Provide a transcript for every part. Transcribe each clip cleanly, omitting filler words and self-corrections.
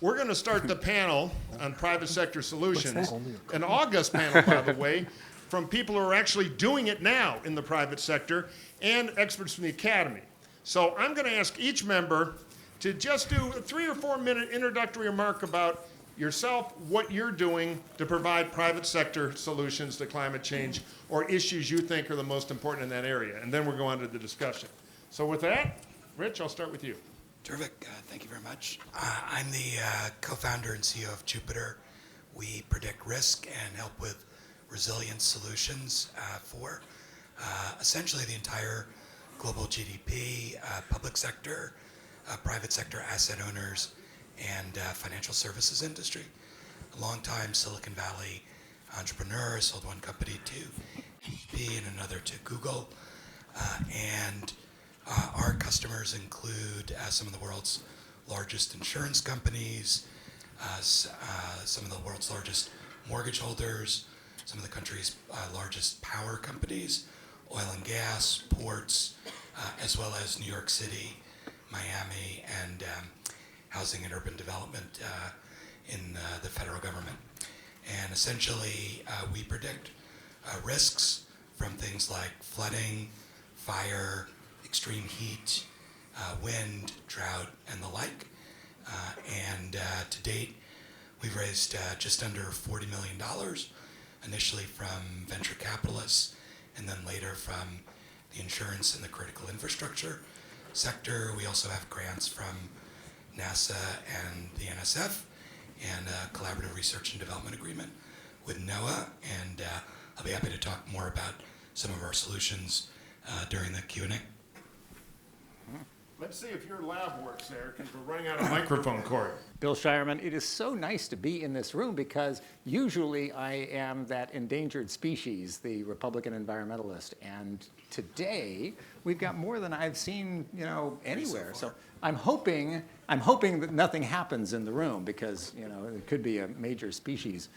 we're going to start the panel on private sector solutions, an August panel, by the way, from people who are actually doing it now in the private sector and experts from the academy. So I'm going to ask each member to just do a 3 or 4 minute introductory remark about yourself, what you're doing to provide private sector solutions to climate change or issues you think are the most important in that area. And then we'll go on to the discussion. So with that, Rich, I'll start with you. Terrific. Thank you very much. I'm the co-founder and CEO of Jupiter. We predict risk and help with resilience solutions for essentially the entire global GDP, public sector, private sector asset owners, and financial services industry. A long-time Silicon Valley entrepreneur, sold one company to HP and another to Google. And our customers include some of the world's largest insurance companies, some of the world's largest mortgage holders, some of the country's largest power companies, oil and gas, ports, as well as New York City, Miami, and housing and urban development in the federal government. And essentially, we predict risks from things like flooding, fire, extreme heat, wind, drought, and the like. And to date, we've raised just under $40 million, initially from venture capitalists, and then later from the insurance and the critical infrastructure sector. We also have grants from NASA and the NSF, and a collaborative research and development agreement with NOAA. And I'll be happy to talk more about some of our solutions during the Q&A. Let's see if your lab works there, because we're running out of microphone cord. Bill Shireman, it is so nice to be in this room because usually I am that endangered species, the Republican environmentalist, and today we've got more than I've seen, anywhere. So I'm hoping that nothing happens in the room because, it could be a major species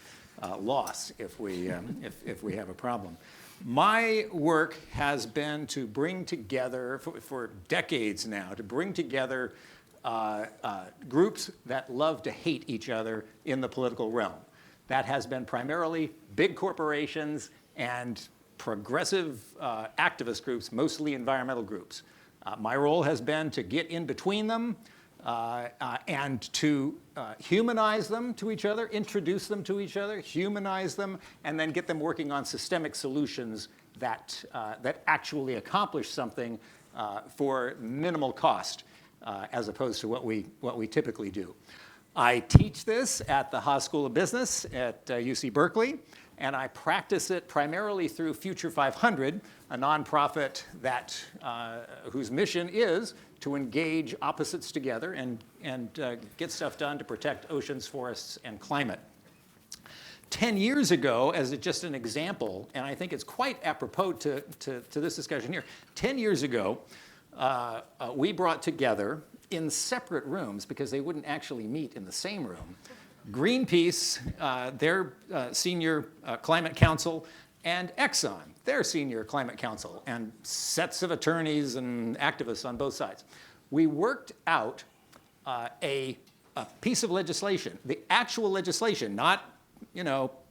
loss if we have a problem. My work has been to bring together, for decades now, to bring together groups that love to hate each other in the political realm. That has been primarily big corporations and progressive activist groups, mostly environmental groups. My role has been to get in between them and to humanize them to each other, introduce them to each other, humanize them, and then get them working on systemic solutions that actually accomplish something for minimal cost, as opposed to what we typically do. I teach this at the Haas School of Business at UC Berkeley, and I practice it primarily through Future 500, a nonprofit whose mission is to engage opposites together and get stuff done to protect oceans, forests, and climate. 10 years ago, as just an example, and I think it's quite apropos to this discussion here, 10 years ago, we brought together in separate rooms, because they wouldn't actually meet in the same room, Greenpeace, their senior climate council, and Exxon, their senior climate council, and sets of attorneys and activists on both sides. We worked out a piece of legislation, the actual legislation, not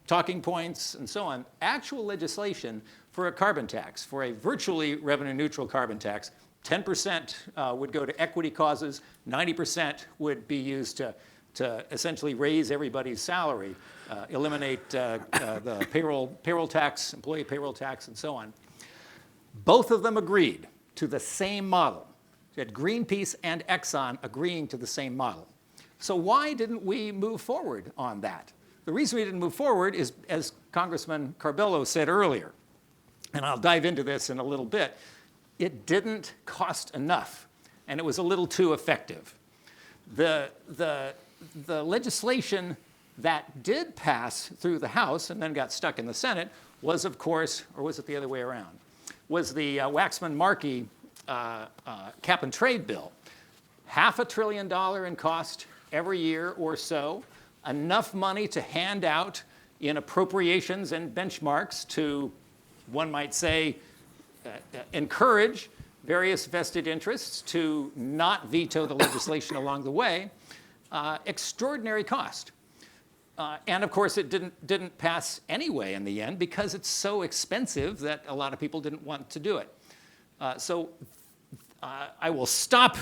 talking points and so on, actual legislation for a carbon tax, for a virtually revenue neutral carbon tax. 10% would go to equity causes, 90% would be used to essentially raise everybody's salary, eliminate the payroll tax, employee payroll tax, and so on. Both of them agreed to the same model. You had Greenpeace and Exxon agreeing to the same model. So why didn't we move forward on that? The reason we didn't move forward is, as Congressman Carbello said earlier, and I'll dive into this in a little bit, it didn't cost enough, and it was a little too effective. The legislation that did pass through the House and then got stuck in the Senate was, of course, or was it the other way around, was the Waxman-Markey cap and trade bill. $500 billion in cost every year or so, enough money to hand out in appropriations and benchmarks to, one might say, encourage various vested interests to not veto the legislation along the way, extraordinary cost. And of course, it didn't pass anyway in the end because it's so expensive that a lot of people didn't want to do it. So I will stop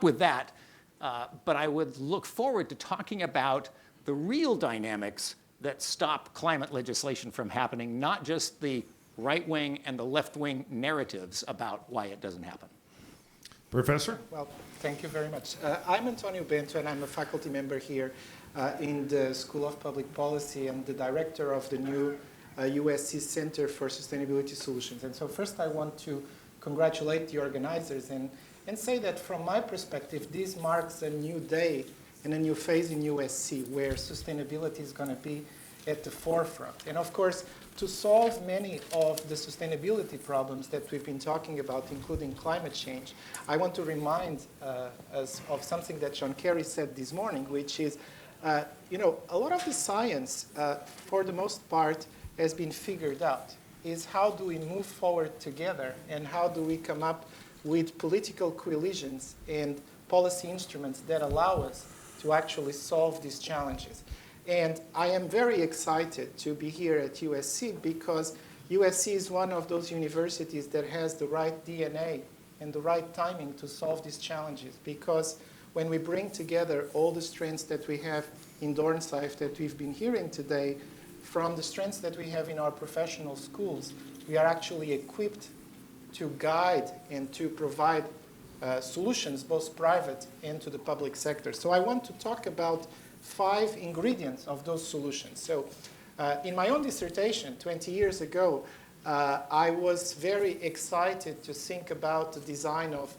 with that, but I would look forward to talking about the real dynamics that stop climate legislation from happening, not just the right-wing and the left-wing narratives about why it doesn't happen. Professor? Well, thank you very much. I'm Antonio Bento, and I'm a faculty member here in the School of Public Policy and the director of the new USC Center for Sustainability Solutions. And so first I want to congratulate the organizers and say that from my perspective, this marks a new day and a new phase in USC where sustainability is going to be at the forefront. And of course, to solve many of the sustainability problems that we've been talking about, including climate change, I want to remind us of something that John Kerry said this morning, which is, a lot of the science, for the most part, has been figured out. Is how do we move forward together and how do we come up with political coalitions and policy instruments that allow us to actually solve these challenges. And I am very excited to be here at USC because USC is one of those universities that has the right DNA and the right timing to solve these challenges, because when we bring together all the strengths that we have in Dornsife that we've been hearing today, from the strengths that we have in our professional schools, we are actually equipped to guide and to provide solutions, both private and to the public sector. So I want to talk about 5 ingredients of those solutions. So in my own dissertation 20 years ago, I was very excited to think about the design of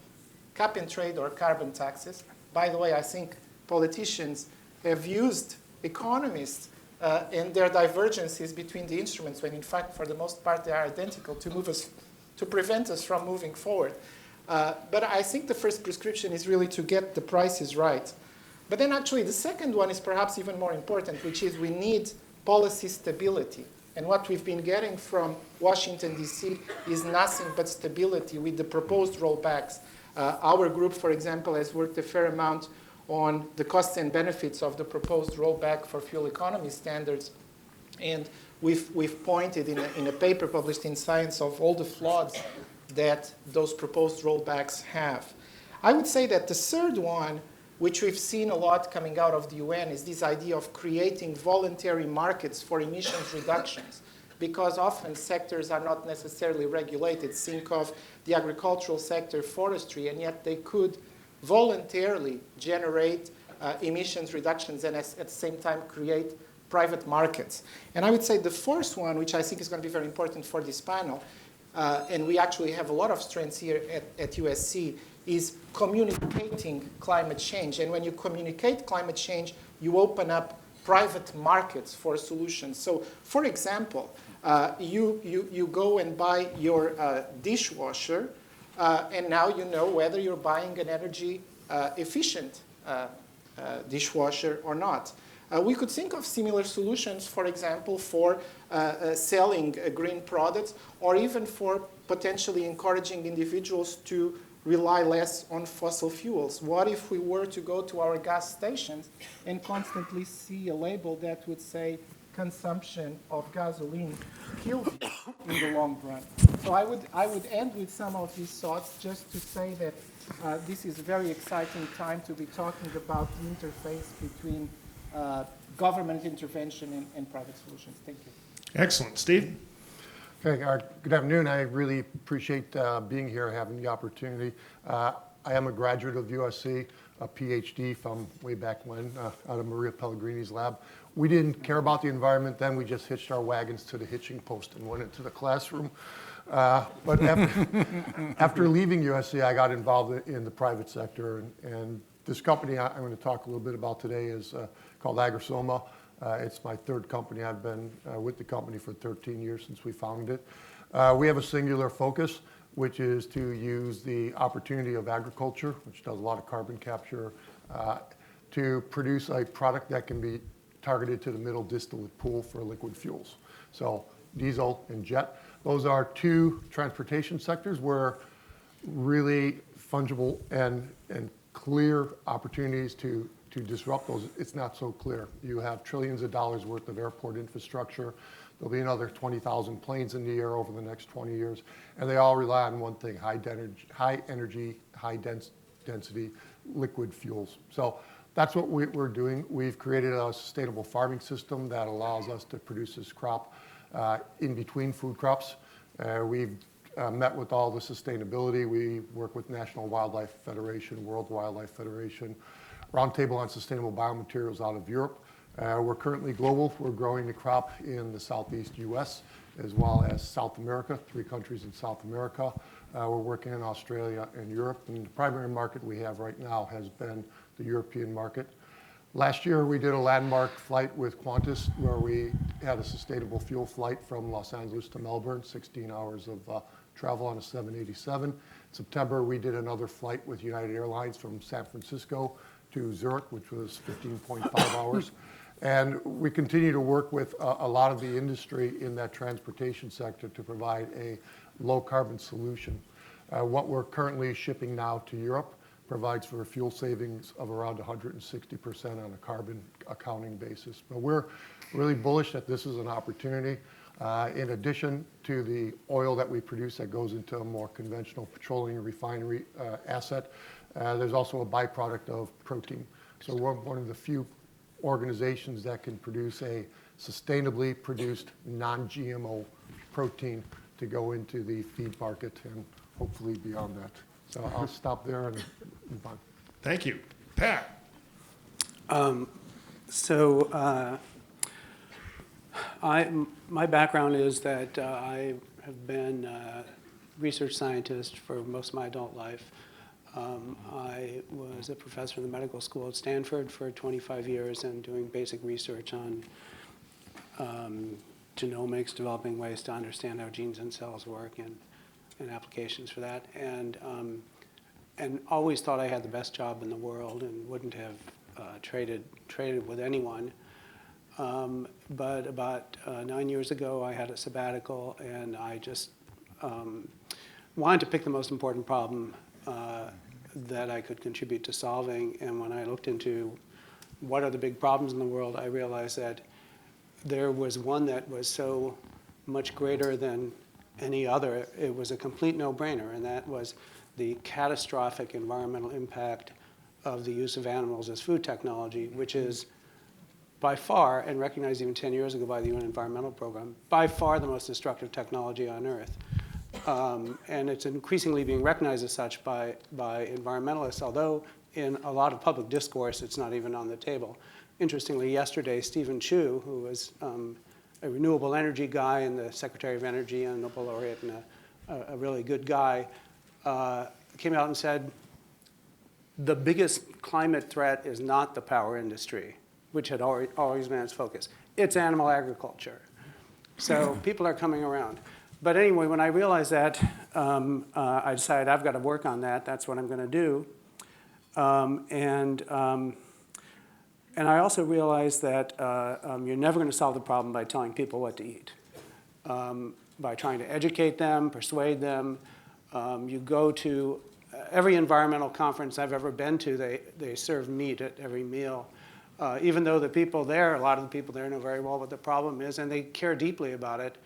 cap and trade or carbon taxes. By the way, I think politicians have used economists and their divergences between the instruments when in fact, for the most part, they are identical to prevent us from moving forward. But I think the first prescription is really to get the prices right. But then actually the second one is perhaps even more important, which is we need policy stability. And what we've been getting from Washington, D.C. is nothing but stability with the proposed rollbacks. Our group, for example, has worked a fair amount on the costs and benefits of the proposed rollback for fuel economy standards. And we've pointed in a paper published in Science of all the flaws that those proposed rollbacks have. I would say that the third one, which we've seen a lot coming out of the UN, is this idea of creating voluntary markets for emissions reductions, because often sectors are not necessarily regulated. Think of the agricultural sector, forestry, and yet they could voluntarily generate emissions reductions and at the same time create private markets. And I would say the fourth one, which I think is going to be very important for this panel, and we actually have a lot of strengths here at USC, is communicating climate change. And when you communicate climate change, you open up private markets for solutions. So, for example, you go and buy your dishwasher, and now you know whether you're buying an energy efficient dishwasher or not. We could think of similar solutions, for example, for selling green products, or even for potentially encouraging individuals to rely less on fossil fuels. What if we were to go to our gas stations and constantly see a label that would say consumption of gasoline kills you in the long run? So I would end with some of these thoughts just to say that this is a very exciting time to be talking about the interface between government intervention and private solutions. Thank you. Excellent. Steve? Okay, good afternoon. I really appreciate being here, having the opportunity. I am a graduate of USC, a PhD from way back when, out of Maria Pellegrini's lab. We didn't care about the environment then. We just hitched our wagons to the hitching post and went into the classroom. But after leaving USC, I got involved in the private sector. And this company I'm going to talk a little bit about today is called Agrisoma. It's my third company. I've been with the company for 13 years since we founded it. We have a singular focus, which is to use the opportunity of agriculture, which does a lot of carbon capture, to produce a product that can be targeted to the middle distillate pool for liquid fuels. So diesel and jet. Those are two transportation sectors where really fungible and clear opportunities to to disrupt those, it's not so clear. You have trillions of dollars worth of airport infrastructure. There'll be another 20,000 planes in the air over the next 20 years. And they all rely on one thing, high energy, high density liquid fuels. So that's what we're doing. We've created a sustainable farming system that allows us to produce this crop in between food crops. We've met with all the sustainability. We work with National Wildlife Federation, World Wildlife Federation, Roundtable on Sustainable Biomaterials out of Europe. We're currently global. We're growing the crop in the southeast US as well as South America, 3 countries in South America. We're working in Australia and Europe, and the primary market we have right now has been the European market. Last year, we did a landmark flight with Qantas where we had a sustainable fuel flight from Los Angeles to Melbourne, 16 hours of travel on a 787. In September, we did another flight with United Airlines from San Francisco to Zurich, which was 15.5 hours. And we continue to work with a lot of the industry in that transportation sector to provide a low carbon solution. What we're currently shipping now to Europe provides for fuel savings of around 160% on a carbon accounting basis. But we're really bullish that this is an opportunity. In addition to the oil that we produce that goes into a more conventional petroleum refinery asset, there's also a byproduct of protein. So we're one of the few organizations that can produce a sustainably produced non-GMO protein to go into the feed market and hopefully beyond that. So I'll stop there and move on. Thank you. Pat? My background is that I have been a research scientist for most of my adult life. I was a professor in the medical school at Stanford for 25 years and doing basic research on genomics, developing ways to understand how genes and cells work and applications for that. And always thought I had the best job in the world and wouldn't have traded with anyone. But about 9 years ago, I had a sabbatical, and I just wanted to pick the most important problem that I could contribute to solving. And when I looked into what are the big problems in the world, I realized that there was one that was so much greater than any other. It was a complete no-brainer, and that was the catastrophic environmental impact of the use of animals as food technology, which is by far, and recognized even 10 years ago by the UN Environmental Program, by far the most destructive technology on Earth. And it's increasingly being recognized as such by environmentalists, although in a lot of public discourse, it's not even on the table. Interestingly, yesterday, Stephen Chu, who was a renewable energy guy and the Secretary of Energy and a Nobel laureate and a really good guy, came out and said, the biggest climate threat is not the power industry, which had always been its focus. It's animal agriculture. So people are coming around. But anyway, when I realized that, I decided I've got to work on that. That's what I'm going to do. And I also realized that you're never going to solve the problem by telling people what to eat. By trying to educate them, persuade them. You go to every environmental conference I've ever been to, they serve meat at every meal. Even though the people there, a lot of the people there know very well what the problem is, and they care deeply about it,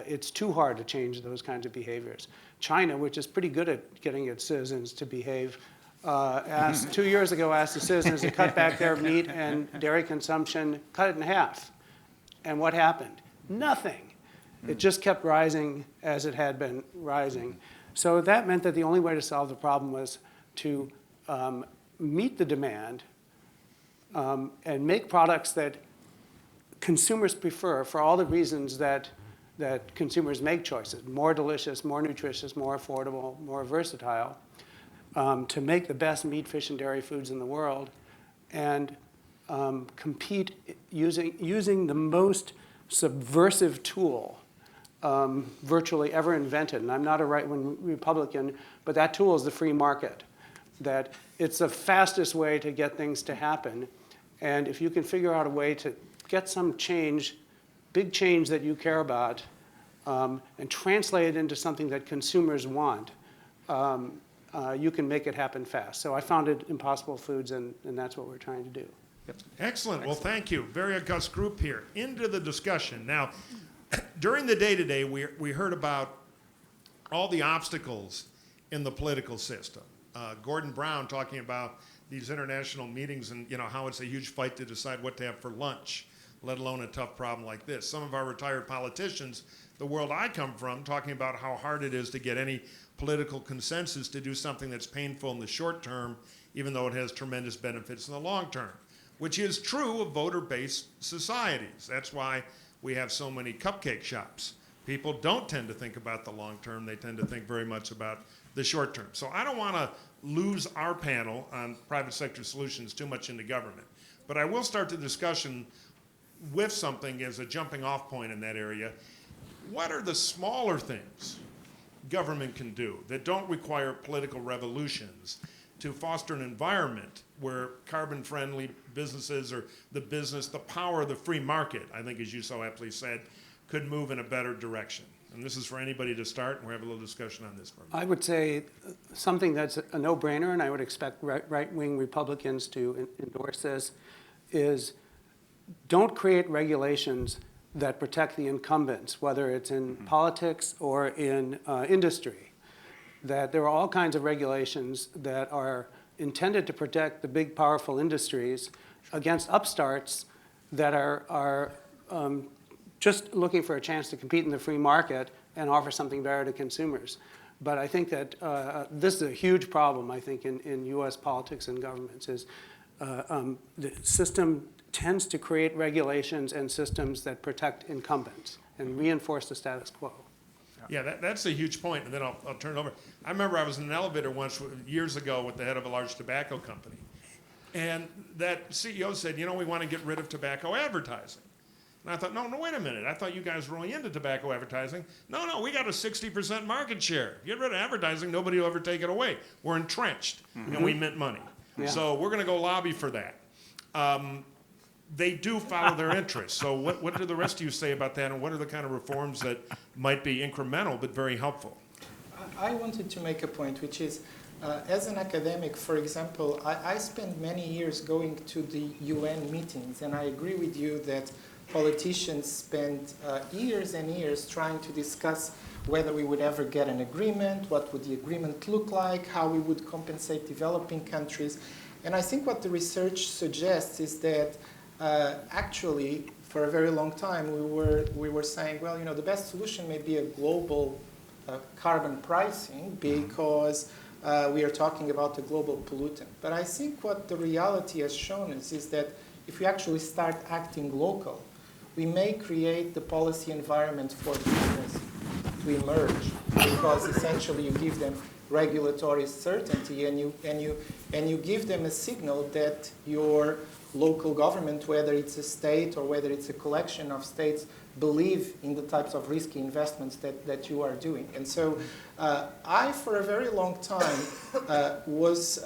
it's too hard to change those kinds of behaviors. China, which is pretty good at getting its citizens to behave, 2 years ago asked the citizens to cut back their meat and dairy consumption, cut it in half. And what happened? Nothing. It just kept rising as it had been rising. So that meant that the only way to solve the problem was to meet the demand and make products that consumers prefer for all the reasons that consumers make choices. More delicious, more nutritious, more affordable, more versatile. To make the best meat, fish, and dairy foods in the world, and compete using the most subversive tool virtually ever invented. And I'm not a right-wing Republican, but that tool is the free market. That it's the fastest way to get things to happen. And if you can figure out a way to get some change, big change that you care about, and translate it into something that consumers want, you can make it happen fast. So I founded Impossible Foods, and that's what we're trying to do. Excellent. Well, thank you. Very august group here. Into the discussion. Now, during the day today, we heard about all the obstacles in the political system. Gordon Brown talking about these international meetings and how it's a huge fight to decide what to have for lunch, let alone a tough problem like this. Some of our retired politicians, the world I come from, talking about how hard it is to get any political consensus to do something that's painful in the short term, even though it has tremendous benefits in the long term, which is true of voter-based societies. That's why we have so many cupcake shops. People don't tend to think about the long term. They tend to think very much about the short term. So I don't want to lose our panel on private sector solutions too much into government. But I will start the discussion with something as a jumping off point in that area. What are the smaller things government can do that don't require political revolutions to foster an environment where carbon-friendly businesses or the power of the free market, I think as you so aptly said, could move in a better direction? And this is for anybody to start, and we'll have a little discussion on this for a minute. I would say something that's a no-brainer, and I would expect right-wing Republicans to endorse this, is don't create regulations that protect the incumbents, whether it's in politics or in industry. That there are all kinds of regulations that are intended to protect the big, powerful industries against upstarts that are just looking for a chance to compete in the free market and offer something better to consumers. But I think that this is a huge problem, I think, in US politics and governments, is the system tends to create regulations and systems that protect incumbents and reinforce the status quo. Yeah, that's a huge point, and then I'll turn it over. I remember I was in an elevator once years ago with the head of a large tobacco company, and that CEO said, we want to get rid of tobacco advertising. And I thought, no, wait a minute. I thought you guys were really into tobacco advertising. No, we got a 60% market share. Get rid of advertising, nobody will ever take it away. We're entrenched, and we mint money. Yeah. So we're going to go lobby for that. They do follow their interests. So what do the rest of you say about that, and what are the kind of reforms that might be incremental but very helpful? I wanted to make a point, which is, as an academic, for example, I spent many years going to the UN meetings, and I agree with you that politicians spend years and years trying to discuss whether we would ever get an agreement, what would the agreement look like, how we would compensate developing countries. And I think what the research suggests is that actually, for a very long time, we were saying, well, the best solution may be a global carbon pricing because we are talking about a global pollutant. But I think what the reality has shown us is that if we actually start acting local, we may create the policy environment for business to emerge, because essentially you give them regulatory certainty and you give them a signal that your local government, whether it's a state or whether it's a collection of states, believe in the types of risky investments that you are doing. And so I, for a very long time, was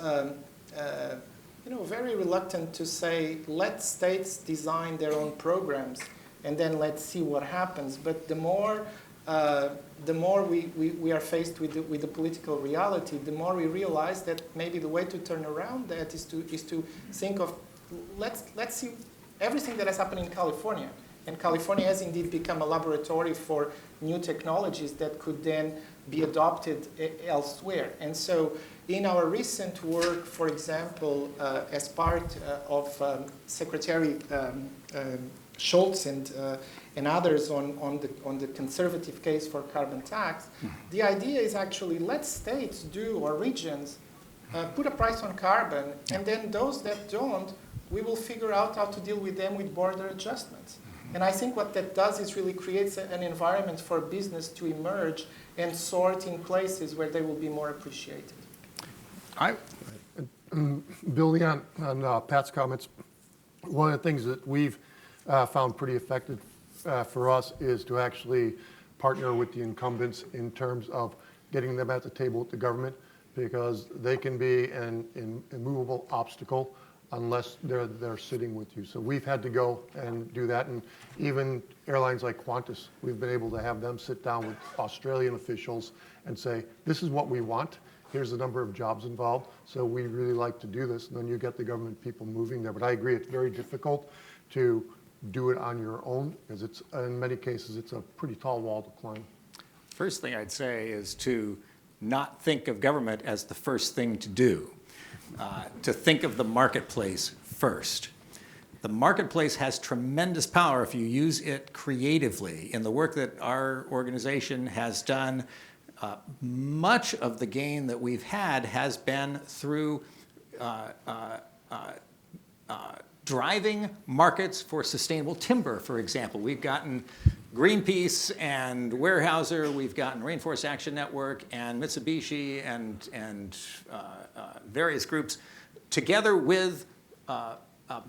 very reluctant to say, let states design their own programs and then let's see what happens. But the more we are faced with the political reality, the more we realize that maybe the way to turn around that is to think of, let's see everything that has happened in California. And California has indeed become a laboratory for new technologies that could then be adopted elsewhere. And so in our recent work, for example, as part of Secretary Schultz and others on the conservative case for carbon tax, the idea is actually let states do, or regions, put a price on carbon, and then those that don't, we will figure out how to deal with them with border adjustments. And I think what that does is really creates an environment for business to emerge and sort in places where they will be more appreciated. Building on Pat's comments, one of the things that we've found pretty effective for us is to actually partner with the incumbents in terms of getting them at the table with the government, because they can be an immovable obstacle unless they're sitting with you. So we've had to go and do that, and even airlines like Qantas, we've been able to have them sit down with Australian officials and say, this is what we want, here's the number of jobs involved, so we really like to do this, and then you get the government people moving there. But I agree, it's very difficult to do it on your own, because it's, in many cases, it's a pretty tall wall to climb. First thing I'd say is to not think of government as the first thing to do, to think of the marketplace first. The marketplace has tremendous power if you use it creatively. In the work that our organization has done, much of the gain that we've had has been through driving markets for sustainable timber, for example. We've gotten Greenpeace and Weyerhaeuser, we've gotten Rainforest Action Network and Mitsubishi and various groups together with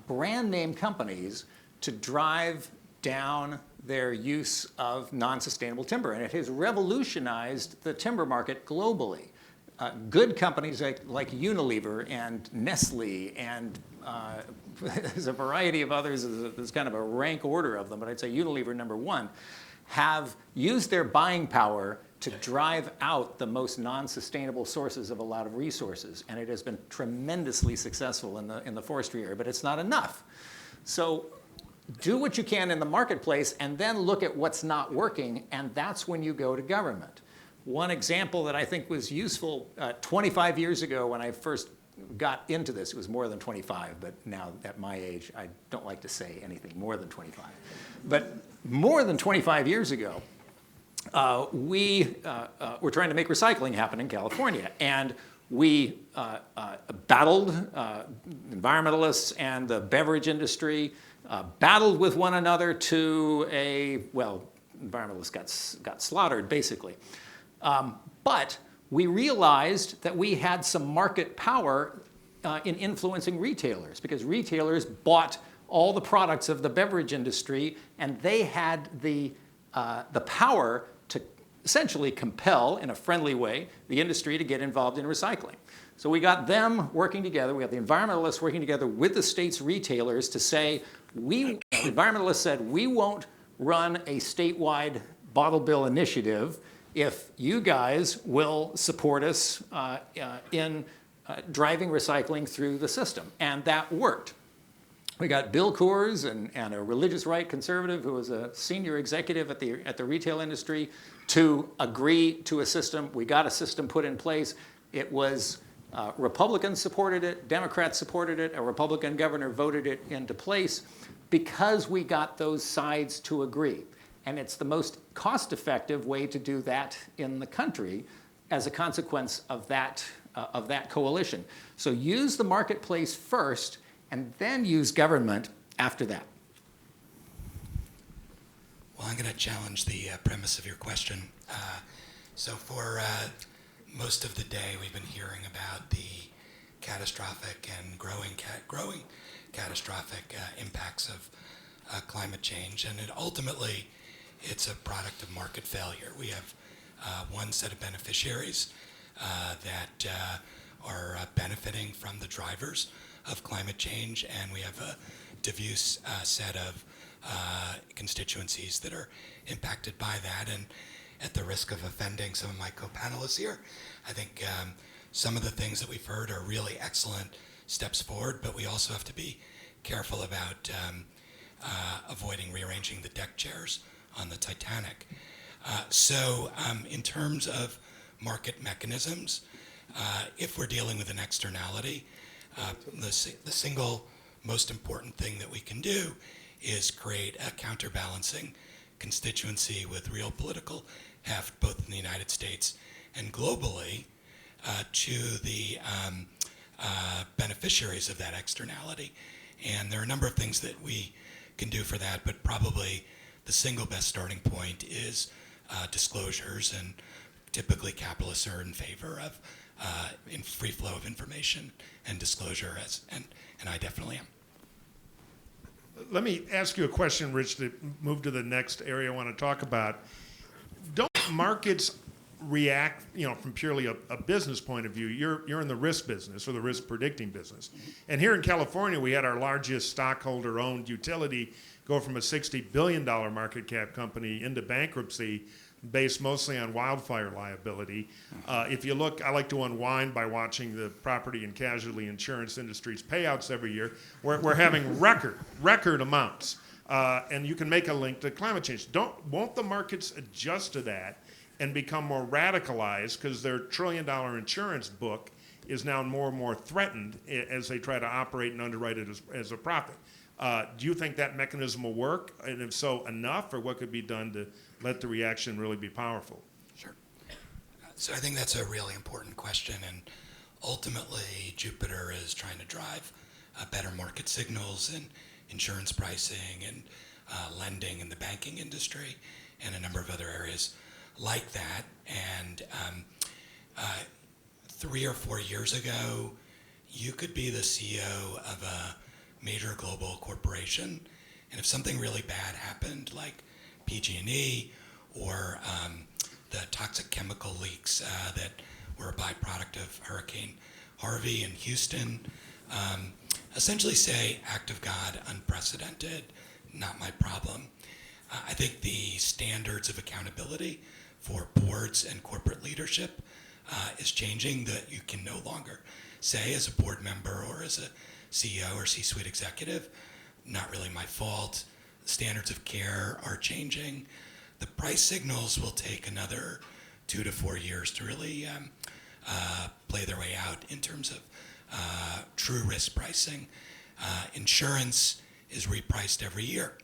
brand name companies to drive down their use of non-sustainable timber. And it has revolutionized the timber market globally. Good companies like Unilever and Nestle and there's a variety of others, there's kind of a rank order of them, but I'd say Unilever #1, have used their buying power to drive out the most non-sustainable sources of a lot of resources. And it has been tremendously successful in the forestry area, but it's not enough. So do what you can in the marketplace and then look at what's not working, and that's when you go to government. One example that I think was useful 25 years ago when I first got into this, it was more than 25, but now at my age, I don't like to say anything more than 25. But more than 25 years ago, we were trying to make recycling happen in California. And we battled, environmentalists and the beverage industry, battled with one another to well, environmentalists got slaughtered, basically. But we realized that we had some market power in influencing retailers, because retailers bought all the products of the beverage industry, and they had the power to essentially compel, in a friendly way, the industry to get involved in recycling. So we got them working together, we got the environmentalists working together with the state's retailers to say, the environmentalists said, we won't run a statewide bottle bill initiative if you guys will support us in driving recycling through the system. And that worked. We got Bill Coors and a religious right conservative who was a senior executive at the retail industry to agree to a system. We got a system put in place. It was Republicans supported it, Democrats supported it, a Republican governor voted it into place because we got those sides to agree. And it's the most cost-effective way to do that in the country as a consequence of that coalition. So use the marketplace first, and then use government after that. Well, I'm going to challenge the premise of your question. So for most of the day, we've been hearing about the catastrophic and growing catastrophic impacts of climate change, and ultimately, it's a product of market failure. We have one set of beneficiaries that are benefiting from the drivers of climate change, and we have a diffuse set of constituencies that are impacted by that. And at the risk of offending some of my co-panelists here, I think some of the things that we've heard are really excellent steps forward, but we also have to be careful about avoiding rearranging the deck chairs on the Titanic. So in terms of market mechanisms, if we're dealing with an externality, the single most important thing that we can do is create a counterbalancing constituency with real political heft, both in the United States and globally, to the beneficiaries of that externality. And there are a number of things that we can do for that, but probably the single best starting point is disclosures, and typically capitalists are in favor of in free flow of information and disclosure, and I definitely am. Let me ask you a question, Rich, to move to the next area I want to talk about. Don't markets react, from purely a business point of view? You're in the risk business, or the risk predicting business. And here in California, we had our largest stockholder-owned utility go from a $60 billion market cap company into bankruptcy based mostly on wildfire liability. If you look, I like to unwind by watching the property and casualty insurance industry's payouts every year. We're having record amounts. And you can make a link to climate change. Won't the markets adjust to that and become more radicalized because their trillion-dollar insurance book is now more and more threatened as they try to operate and underwrite it as a profit? Do you think that mechanism will work? And if so, enough? Or what could be done to let the reaction really be powerful? Sure. So I think that's a really important question. And ultimately, Jupiter is trying to drive better market signals in insurance pricing and lending in the banking industry and a number of other areas like that. And 3 or 4 years ago, you could be the CEO of a major global corporation, and if something really bad happened, like PG&E or the toxic chemical leaks that were a byproduct of Hurricane Harvey in Houston, essentially say, act of God, unprecedented, not my problem. I think the standards of accountability for boards and corporate leadership is changing, that you can no longer say as a board member or as a CEO or C-suite executive, not really my fault. Standards of care are changing. The price signals will take another 2 to 4 years to really play their way out in terms of true risk pricing. Insurance is repriced every year.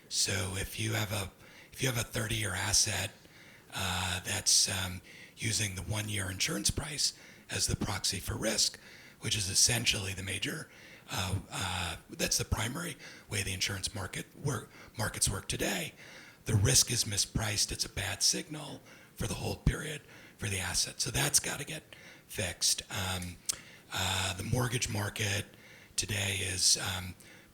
So if you have a 30-year asset that's using the 1-year insurance price as the proxy for risk, which is essentially the major, that's the primary way the insurance markets work today. The risk is mispriced. It's a bad signal for the hold period for the asset. So that's got to get fixed. The mortgage market today is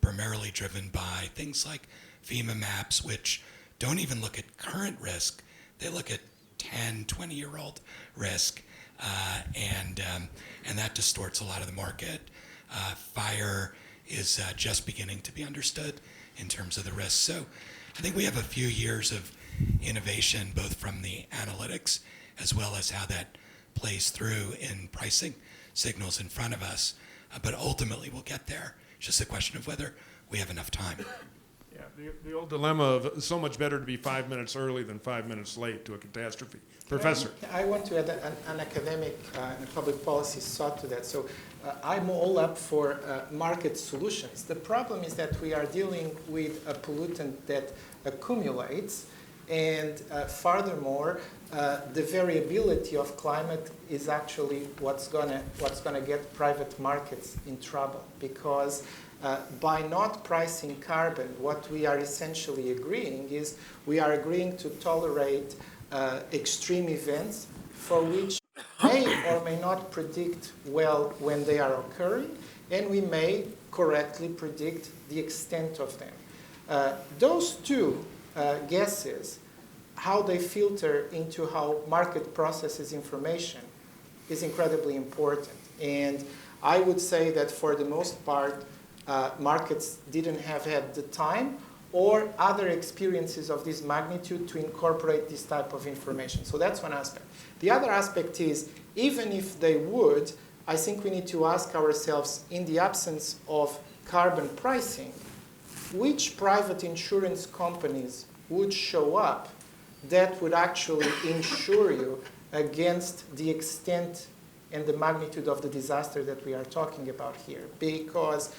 primarily driven by things like FEMA maps, which don't even look at current risk. They look at 10, 20-year-old risk, and that distorts a lot of the market. Fire is just beginning to be understood in terms of the risk. So I think we have a few years of innovation, both from the analytics as well as how that plays through in pricing signals in front of us. But ultimately, we'll get there. It's just a question of whether we have enough time. Yeah, the old dilemma of so much better to be 5 minutes early than 5 minutes late to a catastrophe. Professor. I want to add an academic and public policy thought to that. So I'm all up for market solutions. The problem is that we are dealing with a pollutant that accumulates, and furthermore, the variability of climate is actually what's gonna get private markets in trouble, because by not pricing carbon, what we are essentially agreeing is we are agreeing to tolerate extreme events for which may or may not predict well when they are occurring, and we may correctly predict the extent of them. Those two guesses, how they filter into how market processes information, is incredibly important. And I would say that for the most part, markets didn't have had the time or other experiences of this magnitude to incorporate this type of information. So that's one aspect. The other aspect is, even if they would, I think we need to ask ourselves, in the absence of carbon pricing, which private insurance companies would show up that would actually insure you against the extent and the magnitude of the disaster that we are talking about here? Because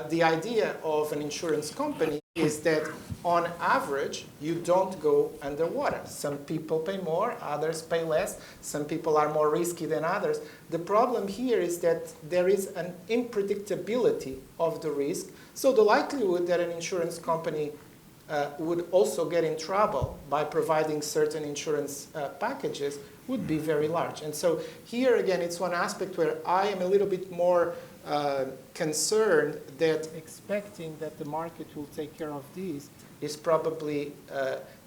the idea of an insurance company is that on average, you don't go underwater. Some people pay more, others pay less. Some people are more risky than others. The problem here is that there is an unpredictability of the risk. So the likelihood that an insurance company would also get in trouble by providing certain insurance packages would be very large. And so here again, it's one aspect where I am a little bit more concerned that expecting that the market will take care of these is probably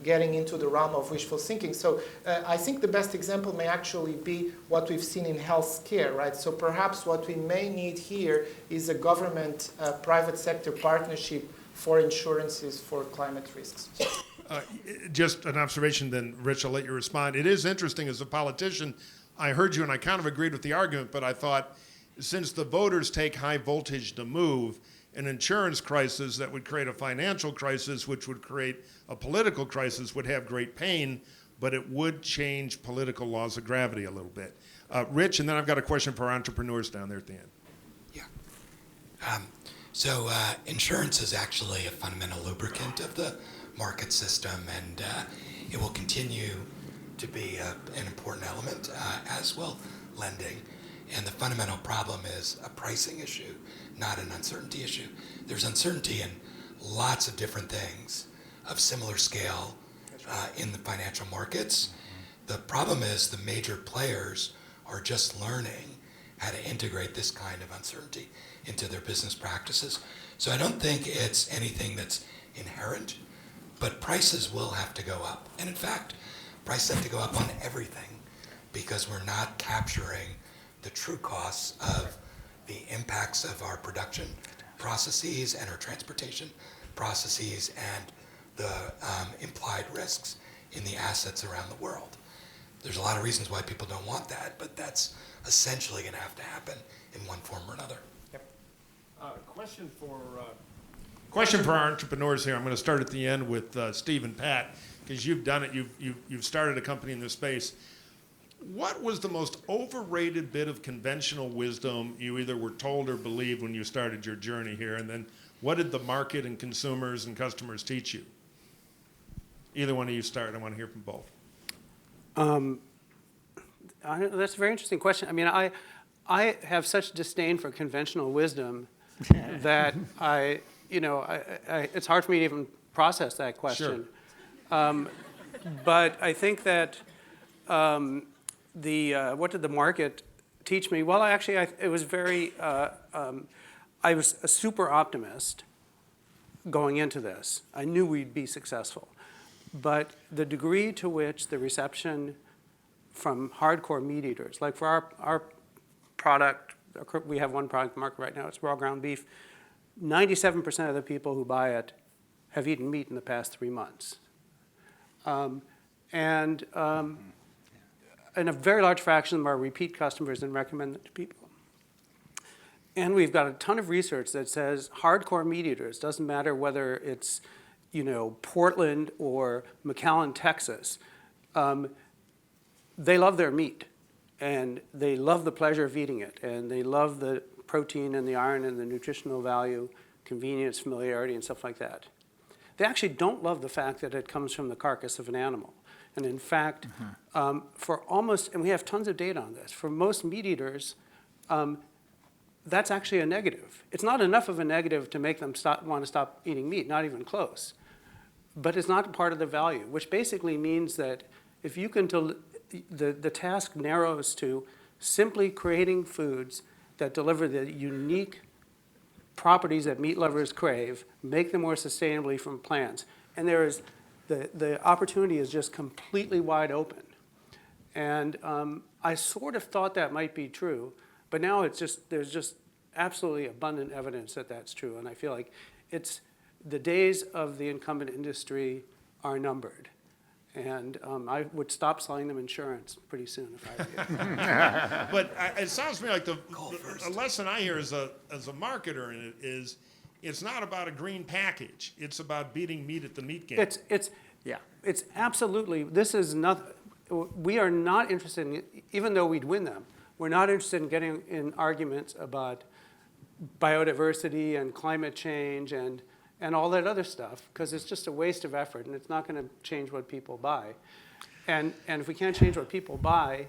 getting into the realm of wishful thinking. So I think the best example may actually be what we've seen in healthcare, right? So perhaps what we may need here is a government private sector partnership for insurances for climate risks. Just an observation, then, Rich, I'll let you respond. It is interesting, as a politician, I heard you and I kind of agreed with the argument, but I thought since the voters take high voltage to move, an insurance crisis that would create a financial crisis, which would create a political crisis, would have great pain, but it would change political laws of gravity a little bit. Rich, and then I've got a question for our entrepreneurs down there at the end. Yeah. So insurance is actually a fundamental lubricant of the market system, and it will continue to be an important element, as will lending. And the fundamental problem is a pricing issue, not an uncertainty issue. There's uncertainty in lots of different things of similar scale in the financial markets. The problem is the major players are just learning how to integrate this kind of uncertainty into their business practices. So I don't think it's anything that's inherent, but prices will have to go up. And in fact, prices have to go up on everything because we're not capturing the true costs of the impacts of our production processes and our transportation processes and the implied risks in the assets around the world. There's a lot of reasons why people don't want that, but that's essentially going to have to happen in one form or another. Question for our entrepreneurs here. I'm going to start at the end with Steve and Pat, because you've done it. You've started a company in this space. What was the most overrated bit of conventional wisdom you either were told or believed when you started your journey here? And then what did the market and consumers and customers teach you? Either one of you start. I want to hear from both. That's a very interesting question. I mean, I have such disdain for conventional wisdom that it's hard for me to even process that question. Sure. But I think that what did the market teach me? Well, actually, it was very. I was a super optimist going into this. I knew we'd be successful, but the degree to which the reception from hardcore meat eaters, like for our product, we have one product in the market right now. It's raw ground beef. 97% of the people who buy it have eaten meat in the past 3 months. And a very large fraction of them are repeat customers and recommend it to people. And we've got a ton of research that says hardcore meat eaters, doesn't matter whether it's Portland or McAllen, Texas, they love their meat. And they love the pleasure of eating it. And they love the protein and the iron and the nutritional value, convenience, familiarity, and stuff like that. They actually don't love the fact that it comes from the carcass of an animal. And in fact, for almost, and we have tons of data on this, for most meat eaters, that's actually a negative. It's not enough of a negative to make them want to stop eating meat, not even close. But it's not part of the value, which basically means that if you can, the task narrows to simply creating foods that deliver the unique properties that meat lovers crave, make them more sustainably from plants. And there is, the opportunity is just completely wide open. And I sort of thought that might be true, but now there's just absolutely abundant evidence that that's true. And I feel like the days of the incumbent industry are numbered. And I would stop selling them insurance pretty soon if I were you. But it sounds to me like a lesson I hear as a marketer in it is it's not about a green package. It's about beating meat at the meat game. It's absolutely, this is not, we are not interested in, even though we'd win them, we're not interested in getting in arguments about biodiversity and climate change and all that other stuff, because it's just a waste of effort, and it's not going to change what people buy. And if we can't change what people buy,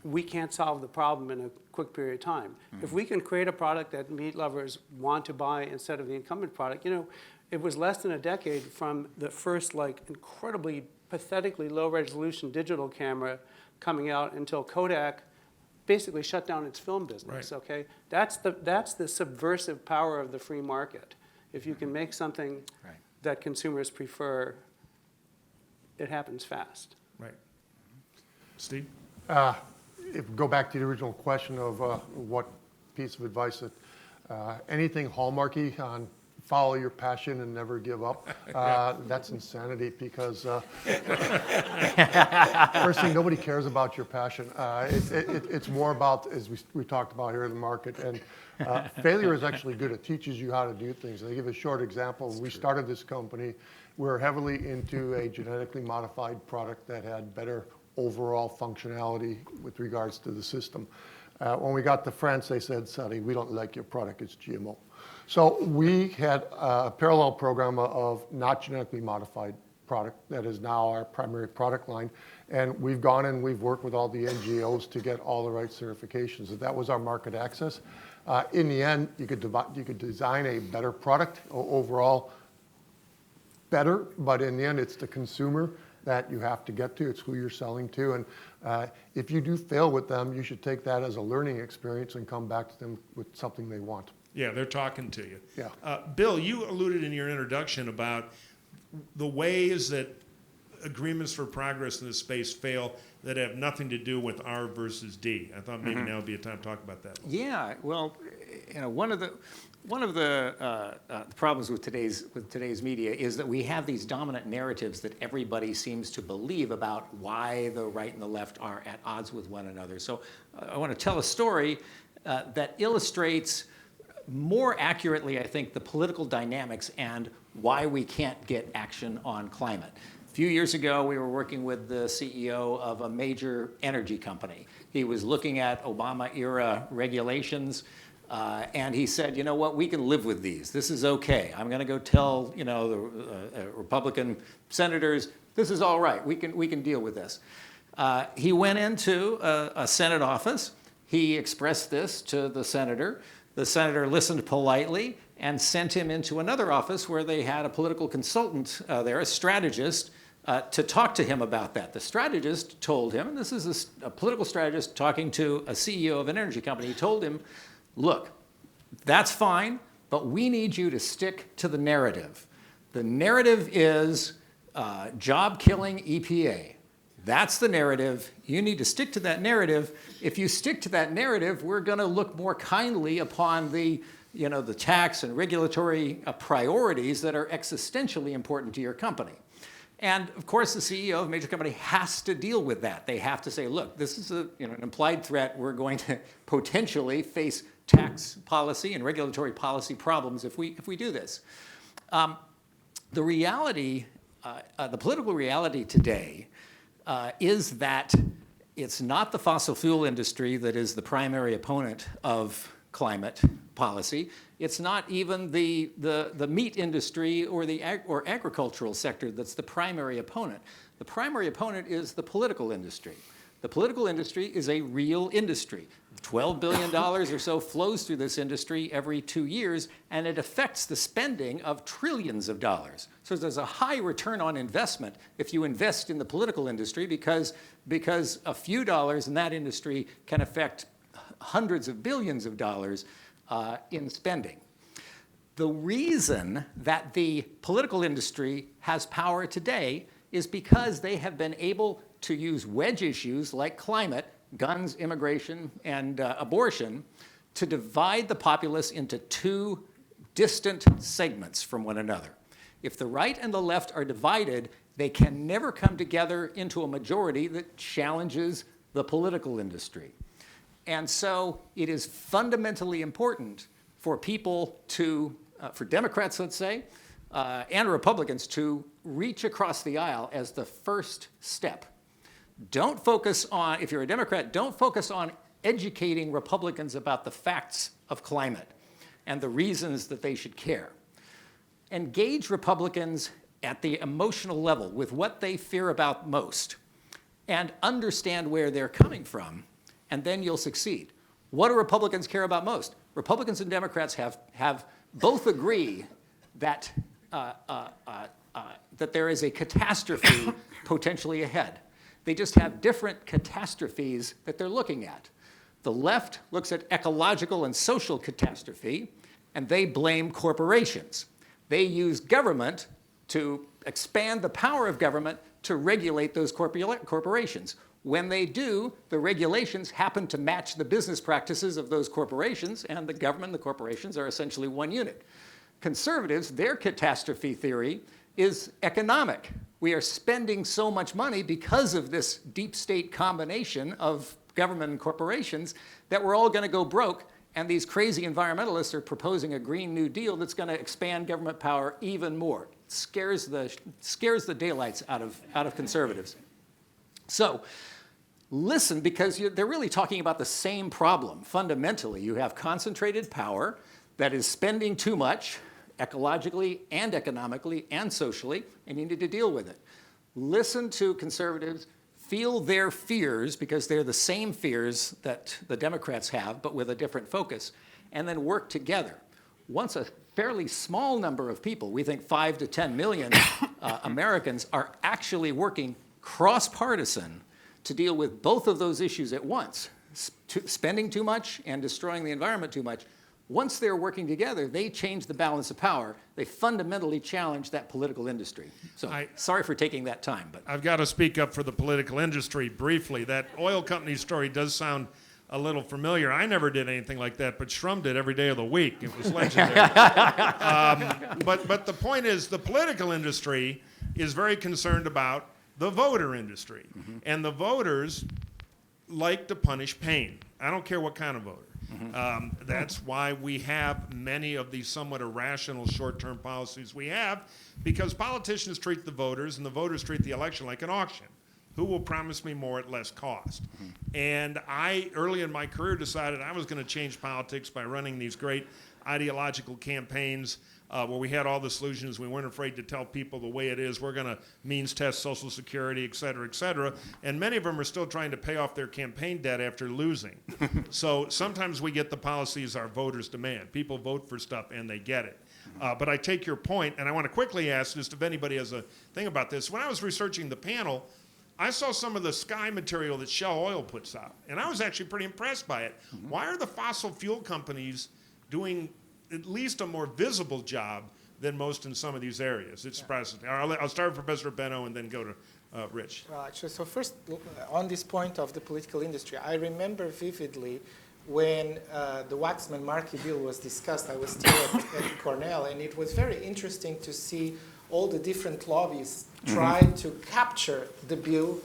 we can't solve the problem in a quick period of time. If we can create a product that meat lovers want to buy instead of the incumbent product, it was less than a decade from the first incredibly pathetically low resolution digital camera coming out until Kodak basically shut down its film business. Right. Okay, that's the subversive power of the free market. If you can make something that consumers prefer, it happens fast. Right. Steve? If we go back to the original question of what piece of advice that anything hallmarky on follow your passion and never give up. That's insanity because first thing, nobody cares about your passion. It's more about, as we talked about here in the market, and failure is actually good. It teaches you how to do things. I'll give a short example. When we started this company, we were heavily into a genetically modified product that had better overall functionality with regards to the system. When we got to France, they said, "Sonny, we don't like your product, it's GMO." So we had a parallel program of not genetically modified product that is now our primary product line. And we've gone and we've worked with all the NGOs to get all the right certifications. And that was our market access. In the end, you could design a better product, overall better, but in the end, it's the consumer that you have to get to. It's who you're selling to. And if you do fail with them, you should take that as a learning experience and come back to them with something they want. Yeah, they're talking to you. Yeah. Bill, you alluded in your introduction about the ways that agreements for progress in this space fail that have nothing to do with R versus D. I thought maybe now would be a time to talk about that. Yeah, well, one of the problems with today's media is that we have these dominant narratives that everybody seems to believe about why the right and the left are at odds with one another. So I want to tell a story that illustrates more accurately, I think, the political dynamics and why we can't get action on climate. A few years ago, we were working with the CEO of a major energy company. He was looking at Obama-era regulations, and he said, "You know what, we can live with these. This is okay. I'm going to go tell, the Republican senators, this is all right. We can deal with this." He went into a Senate office. He expressed this to the senator. The senator listened politely and sent him into another office where they had a political consultant there, a strategist, to talk to him about that. The strategist told him, and this is a political strategist talking to a CEO of an energy company, he told him, "Look, that's fine, but we need you to stick to the narrative. The narrative is job-killing EPA. That's the narrative. You need to stick to that narrative. If you stick to that narrative, we're going to look more kindly upon the tax and regulatory priorities that are existentially important to your company." And of course, the CEO of a major company has to deal with that. They have to say, "Look, this is an implied threat. We're going to potentially face tax policy and regulatory policy problems if we do this." The reality, the political reality today, is that it's not the fossil fuel industry that is the primary opponent of climate policy. It's not even the meat industry or or agricultural sector that's the primary opponent. The primary opponent is the political industry. The political industry is a real industry. $12 billion or so flows through this industry every 2 years, and it affects the spending of trillions of dollars. So there's a high return on investment if you invest in the political industry because a few dollars in that industry can affect hundreds of billions of dollars in spending. The reason that the political industry has power today is because they have been able to use wedge issues like climate, guns, immigration, and abortion to divide the populace into two distant segments from one another. If the right and the left are divided, they can never come together into a majority that challenges the political industry. And so it is fundamentally important for people to, for Democrats, let's say, and Republicans to reach across the aisle as the first step. Don't focus on, if you're a Democrat, don't focus on educating Republicans about the facts of climate and the reasons that they should care. Engage Republicans at the emotional level with what they fear about most and understand where they're coming from, and then you'll succeed. What do Republicans care about most? Republicans and Democrats have both agree that that there is a catastrophe potentially ahead. They just have different catastrophes that they're looking at. The left looks at ecological and social catastrophe, and they blame corporations. They use government to expand the power of government to regulate those corporations. When they do, the regulations happen to match the business practices of those corporations, and the government and the corporations are essentially one unit. conservatives, their catastrophe theory is economic. We are spending so much money because of this deep state combination of government and corporations that we're all going to go broke. And these crazy environmentalists are proposing a Green New Deal that's going to expand government power even more. It scares the daylights out of conservatives. So listen, because they're really talking about the same problem. Fundamentally, you have concentrated power that is spending too much ecologically and economically and socially, and you need to deal with it. Listen to conservatives, feel their fears, because they're the same fears that the Democrats have, but with a different focus, and then work together. Once a fairly small number of people, we think 5 to 10 million Americans, are actually working cross-partisan to deal with both of those issues at once, spending too much and destroying the environment too much. Once they're working together, they change the balance of power. They fundamentally challenge that political industry. So sorry for taking that time. But I've got to speak up for the political industry briefly. That oil company story does sound a little familiar. I never did anything like that, but Shrum did every day of the week. It was legendary. But the point is, the political industry is very concerned about the voter industry. Mm-hmm. And the voters like to punish pain. I don't care what kind of voter. Mm-hmm. That's why we have many of these somewhat irrational short-term policies we have, because politicians treat the voters and the voters treat the election like an auction. Who will promise me more at less cost? Mm-hmm. And I, early in my career, decided I was going to change politics by running these great ideological campaigns where we had all the solutions. We weren't afraid to tell people the way it is. We're going to means test Social Security, et cetera, et cetera. And many of them are still trying to pay off their campaign debt after losing. So sometimes we get the policies our voters demand. People vote for stuff and they get it. But I take your point, and I want to quickly ask just if anybody has a thing about this. When I was researching the panel, I saw some of the sky material that Shell Oil puts out, and I was actually pretty impressed by it. Mm-hmm. Why are the fossil fuel companies doing at least a more visible job than most in some of these areas? It surprises me. I'll start with Professor Bento and then go to Rich. Well, actually, so first, on this point of the political industry, I remember vividly when the Waxman-Markey bill was discussed. I was still at Cornell, and it was very interesting to see all the different lobbies tried to capture the bill.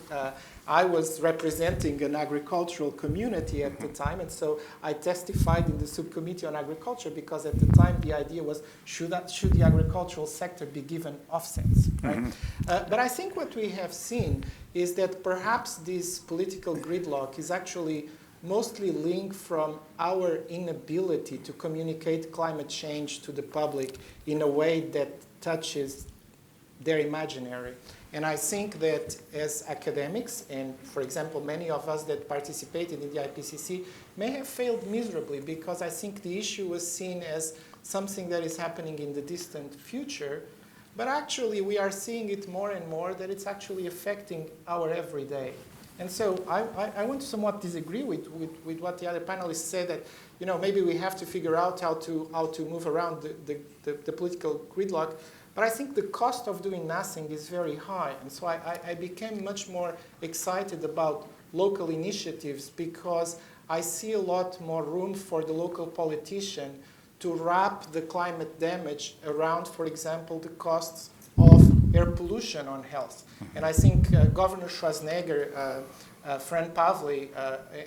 I was representing an agricultural community at the time, and so I testified in the subcommittee on agriculture because at the time the idea was, should the agricultural sector be given offsets, right? But I think what we have seen is that perhaps this political gridlock is actually mostly linked from our inability to communicate climate change to the public in a way that touches their imaginary. And I think that as academics, and for example, many of us that participated in the IPCC may have failed miserably because I think the issue was seen as something that is happening in the distant future, but actually we are seeing it more and more that it's actually affecting our everyday. And so I want to somewhat disagree with what the other panelists said, that maybe we have to figure out how to move around the political gridlock. But I think the cost of doing nothing is very high. And so I became much more excited about local initiatives because I see a lot more room for the local politician to wrap the climate damage around, for example, the costs of air pollution on health. And I think Governor Schwarzenegger, Fran Pavley,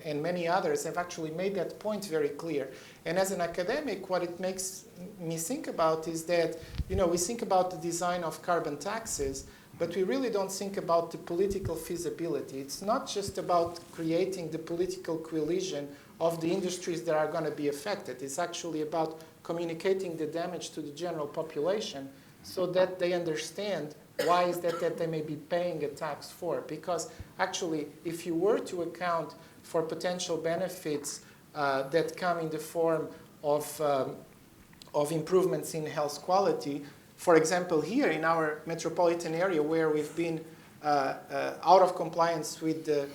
and many others have actually made that point very clear. And as an academic, what it makes me think about is that, we think about the design of carbon taxes, but we really don't think about the political feasibility. It's not just about creating the political coalition of the industries that are going to be affected. It's actually about communicating the damage to the general population so that they understand why is that they may be paying a tax for. Because actually, if you were to account for potential benefits that come in the form of improvements in health quality, for example, here in our metropolitan area where we've been out of compliance with the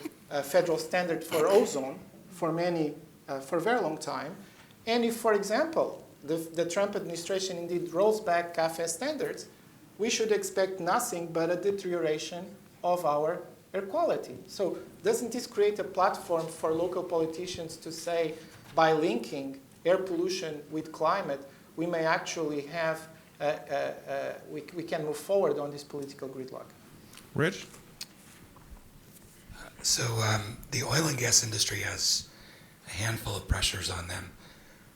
federal standard for ozone for a very long time, and if, for example, the Trump administration indeed rolls back CAFE standards, we should expect nothing but a deterioration of our air quality. So doesn't this create a platform for local politicians to say, by linking air pollution with climate, we may actually have, we can move forward on this political gridlock. Rich? So the oil and gas industry has a handful of pressures on them.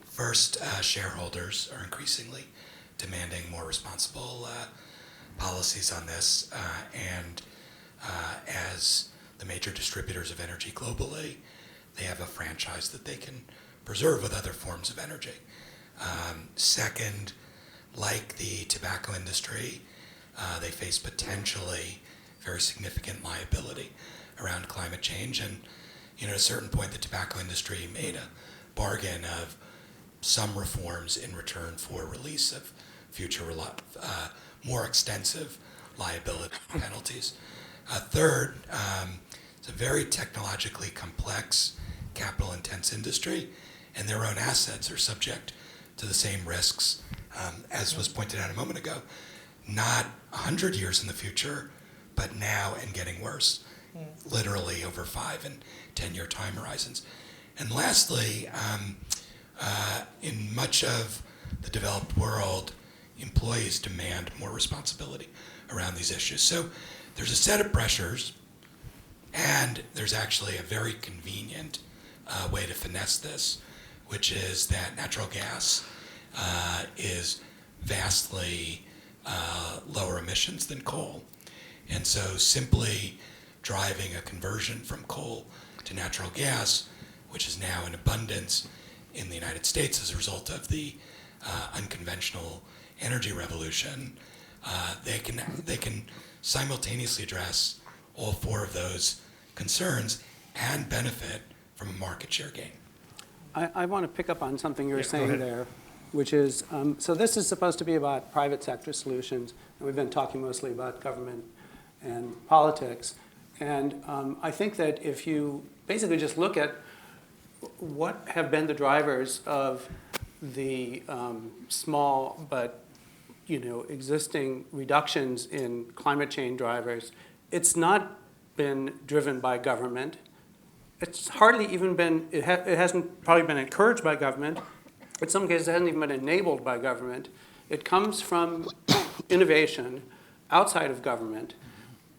First, shareholders are increasingly demanding more responsible policies on this, and as the major distributors of energy globally, they have a franchise that they can preserve with other forms of energy. Second, like the tobacco industry, they face potentially very significant liability around climate change. And at a certain point, the tobacco industry made a bargain of some reforms in return for release of future more extensive liability penalties. Third, it's a very technologically complex, capital-intense industry, and their own assets are subject to the same risks, as was pointed out a moment ago, not 100 years in the future, but now and getting worse, literally over 5 and 10-year time horizons. And lastly, in much of the developed world, employees demand more responsibility around these issues. So there's a set of pressures, and there's actually a very convenient way to finesse this, which is that natural gas is vastly lower emissions than coal. And so simply driving a conversion from coal to natural gas, which is now in abundance in the United States as a result of the unconventional energy revolution, they can simultaneously address all 4 of those concerns and benefit from a market share gain. I want to pick up on something you were Yeah, go saying ahead. there, which is, so this is supposed to be about private sector solutions, and we've been talking mostly about government and politics. And I think that if you basically just look at what have been the drivers of the small but existing reductions in climate change drivers, it's not been driven by government. It's hardly even been, it hasn't probably been encouraged by government. In some cases, it hasn't even been enabled by government. It comes from innovation outside of government.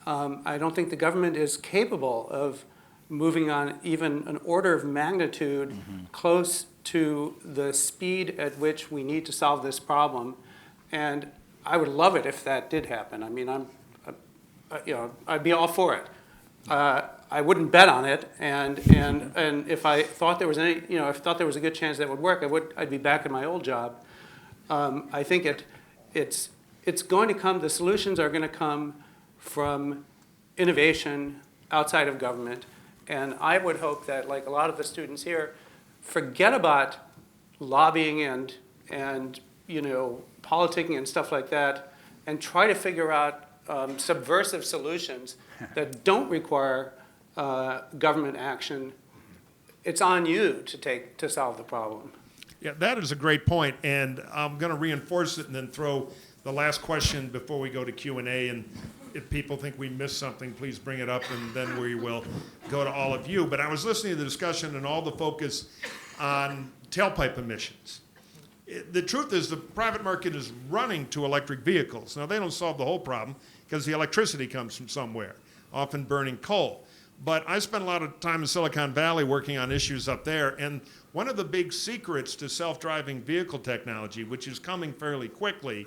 I don't think the government is capable of moving on even an order of magnitude close to the speed at which we need to solve this problem. And I would love it if that did happen. I mean, I'd be all for it. I wouldn't bet on it, and if I thought there was a good chance that would work, I'd be back in my old job. I think it's going to come. The solutions are going to come from innovation outside of government, and I would hope that, like a lot of the students here, forget about lobbying and politicking and stuff like that, and try to figure out subversive solutions that don't require government action. It's on you to solve the problem. Yeah, that is a great point, and I'm going to reinforce it and then throw the last question before we go to Q&A. And if people think we missed something, please bring it up, and then we will go to all of you. But I was listening to the discussion and all the focus on tailpipe emissions. The truth is the private market is running to electric vehicles. Now, they don't solve the whole problem because the electricity comes from somewhere, often burning coal. But I spent a lot of time in Silicon Valley working on issues up there, and one of the big secrets to self-driving vehicle technology, which is coming fairly quickly,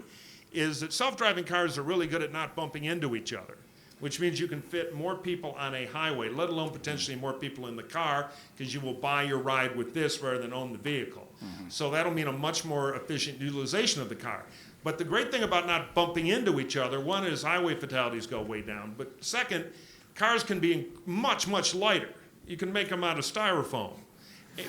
is that self-driving cars are really good at not bumping into each other, which means you can fit more people on a highway, let alone potentially more people in the car, because you will buy your ride with this rather than own the vehicle. So that'll mean a much more efficient utilization of the car. But the great thing about not bumping into each other, one is highway fatalities go way down, but second, cars can be much, much lighter. You can make them out of styrofoam,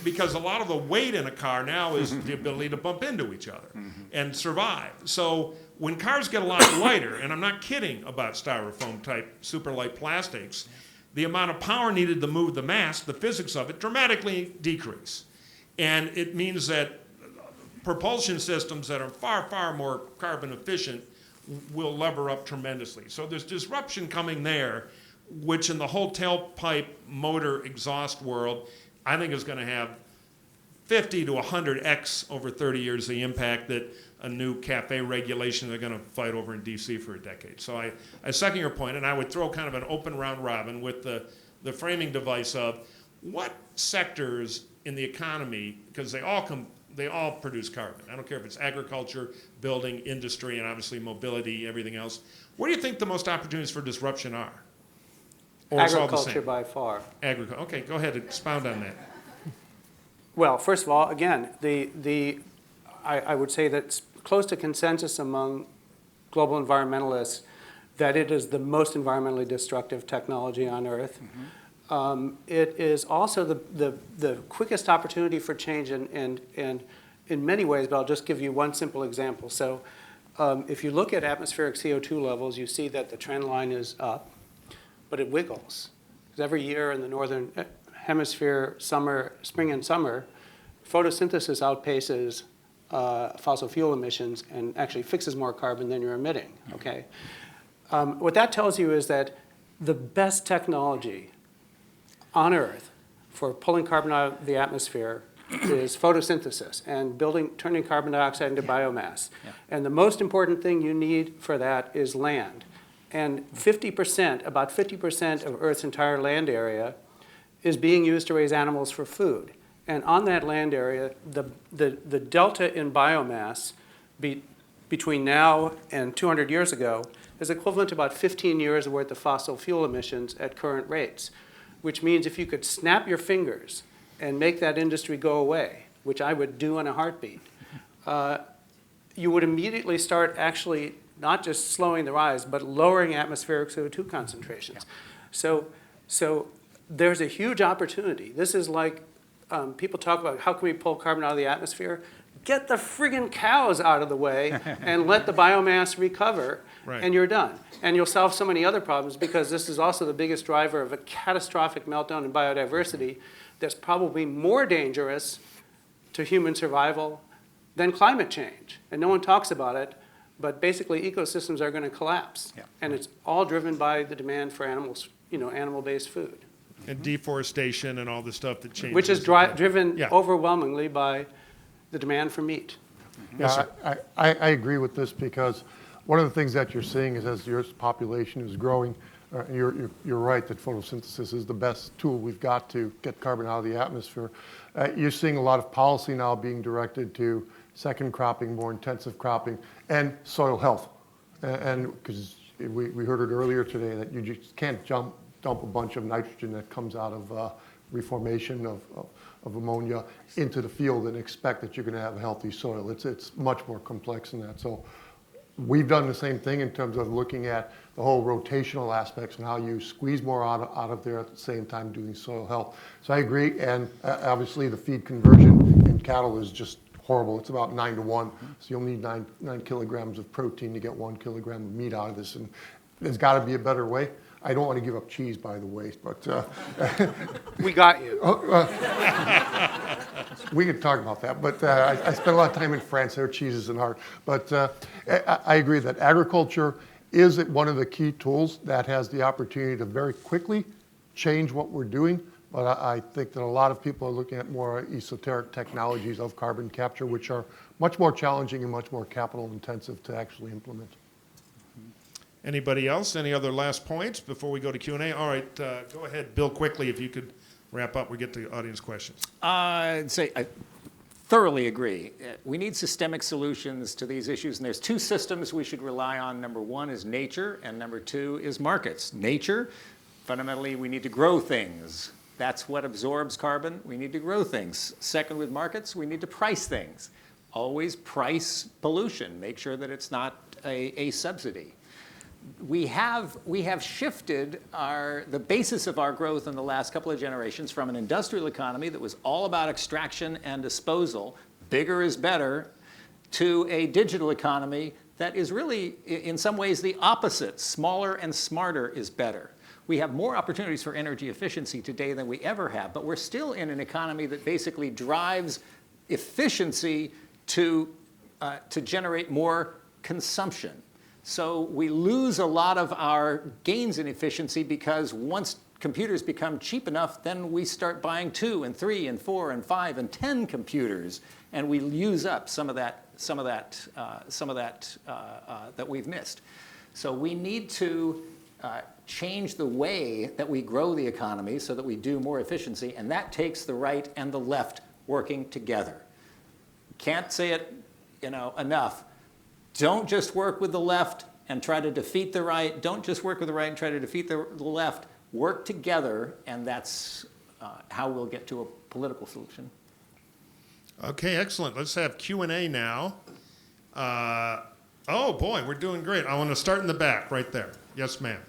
because a lot of the weight in a car now is the ability to bump into each other and survive. So when cars get a lot lighter, and I'm not kidding about styrofoam type super light plastics, the amount of power needed to move the mass, the physics of it, dramatically decrease. And it means that propulsion systems that are far, far more carbon efficient will lever up tremendously. So there's disruption coming there, which in the whole tailpipe motor exhaust world, I think is going to have 50 to 100x over 30 years the impact that a new cafe regulation they're going to fight over in DC for a decade. So I second your point, and I would throw kind of an open round robin with the framing device of what sectors in the economy, because they all produce carbon. I don't care if it's agriculture, building, industry, and obviously mobility, everything else. Where do you think the most opportunities for disruption are? Or it's all the Agriculture same? by far. Agriculture. Okay, go ahead, expound on that. Well, first of all, again, I would say that it's close to consensus among global environmentalists that it is the most environmentally destructive technology on Earth. It is also the quickest opportunity for change and in many ways, but I'll just give you one simple example. So if you look at atmospheric CO2 levels, you see that the trend line is up, but it wiggles. Because every year in the northern hemisphere, spring and summer, photosynthesis outpaces fossil fuel emissions and actually fixes more carbon than you're emitting, okay? What that tells you is that the best technology on Earth for pulling carbon out of the atmosphere is photosynthesis and turning carbon dioxide into biomass. Yeah. And the most important thing you need for that is land. And about 50% of Earth's entire land area is being used to raise animals for food. And on that land area, the delta in biomass between now and 200 years ago is equivalent to about 15 years worth of fossil fuel emissions at current rates, which means if you could snap your fingers and make that industry go away, which I would do in a heartbeat, you would immediately start actually not just slowing the rise, but lowering atmospheric CO2 concentrations. Yeah. So there's a huge opportunity. This is like people talk about how can we pull carbon out of the atmosphere? Get the friggin' cows out of the way and let the biomass recover, Right. and you're done. And you'll solve so many other problems because this is also the biggest driver of a catastrophic meltdown in biodiversity that's probably more dangerous to human survival than climate change. And no one talks about it, but basically ecosystems are going to collapse. Yeah. And it's all driven by the demand for animals, animal-based food, And deforestation and all the stuff that changes. which is driven Yeah. overwhelmingly by the demand for meat. Yes, Yeah, sir. I agree with this because one of the things that you're seeing is as the Earth's population is growing, you're right that photosynthesis is the best tool we've got to get carbon out of the atmosphere. You're seeing a lot of policy now being directed to second cropping, more intensive cropping, and soil health. And because we heard it earlier today that you just can't dump a bunch of nitrogen that comes out of reformation of ammonia into the field and expect that you're going to have a healthy soil. It's much more complex than that. So we've done the same thing in terms of looking at the whole rotational aspects and how you squeeze more out of there at the same time doing soil health. So I agree, and obviously the feed conversion in cattle is just horrible. It's about 9 to 1. So you'll need 9 kilograms of protein to get 1 kilogram of meat out of this, and there's got to be a better way. I don't want to give up cheese, by the way, but We got you. we could talk about that. But I spent a lot of time in France. Their cheese isn't hard. But I agree that agriculture is one of the key tools that has the opportunity to very quickly change what we're doing. But I think that a lot of people are looking at more esoteric technologies of carbon capture, which are much more challenging and much more capital intensive to actually implement. Anybody else? Any other last points before we go to Q&A? All right, go ahead, Bill, quickly, if you could wrap up. We get to audience questions. I'd say I thoroughly agree. We need systemic solutions to these issues, and there's two systems we should rely on. Number one is nature, and number two is markets. Nature, fundamentally, we need to grow things. That's what absorbs carbon. We need to grow things. Second, with markets, we need to price things. Always price pollution. Make sure that it's not a subsidy. We have shifted the basis of our growth in the last couple of generations from an industrial economy that was all about extraction and disposal, bigger is better, to a digital economy that is really, in some ways, the opposite. Smaller and smarter is better. We have more opportunities for energy efficiency today than we ever have, but we're still in an economy that basically drives efficiency to generate more consumption. So we lose a lot of our gains in efficiency because once computers become cheap enough, then we start buying 2 and 3 and 4 and 5 and 10 computers, and we use up some of that that we've missed. So we need to change the way that we grow the economy so that we do more efficiency, and that takes the right and the left working together. Can't say it, enough. Don't just work with the left and try to defeat the right. Don't just work with the right and try to defeat the left. Work together, and that's how we'll get to a political solution. Okay, excellent. Let's have Q&A now. Oh, boy, we're doing great. I want to start in the back right there. Yes, ma'am.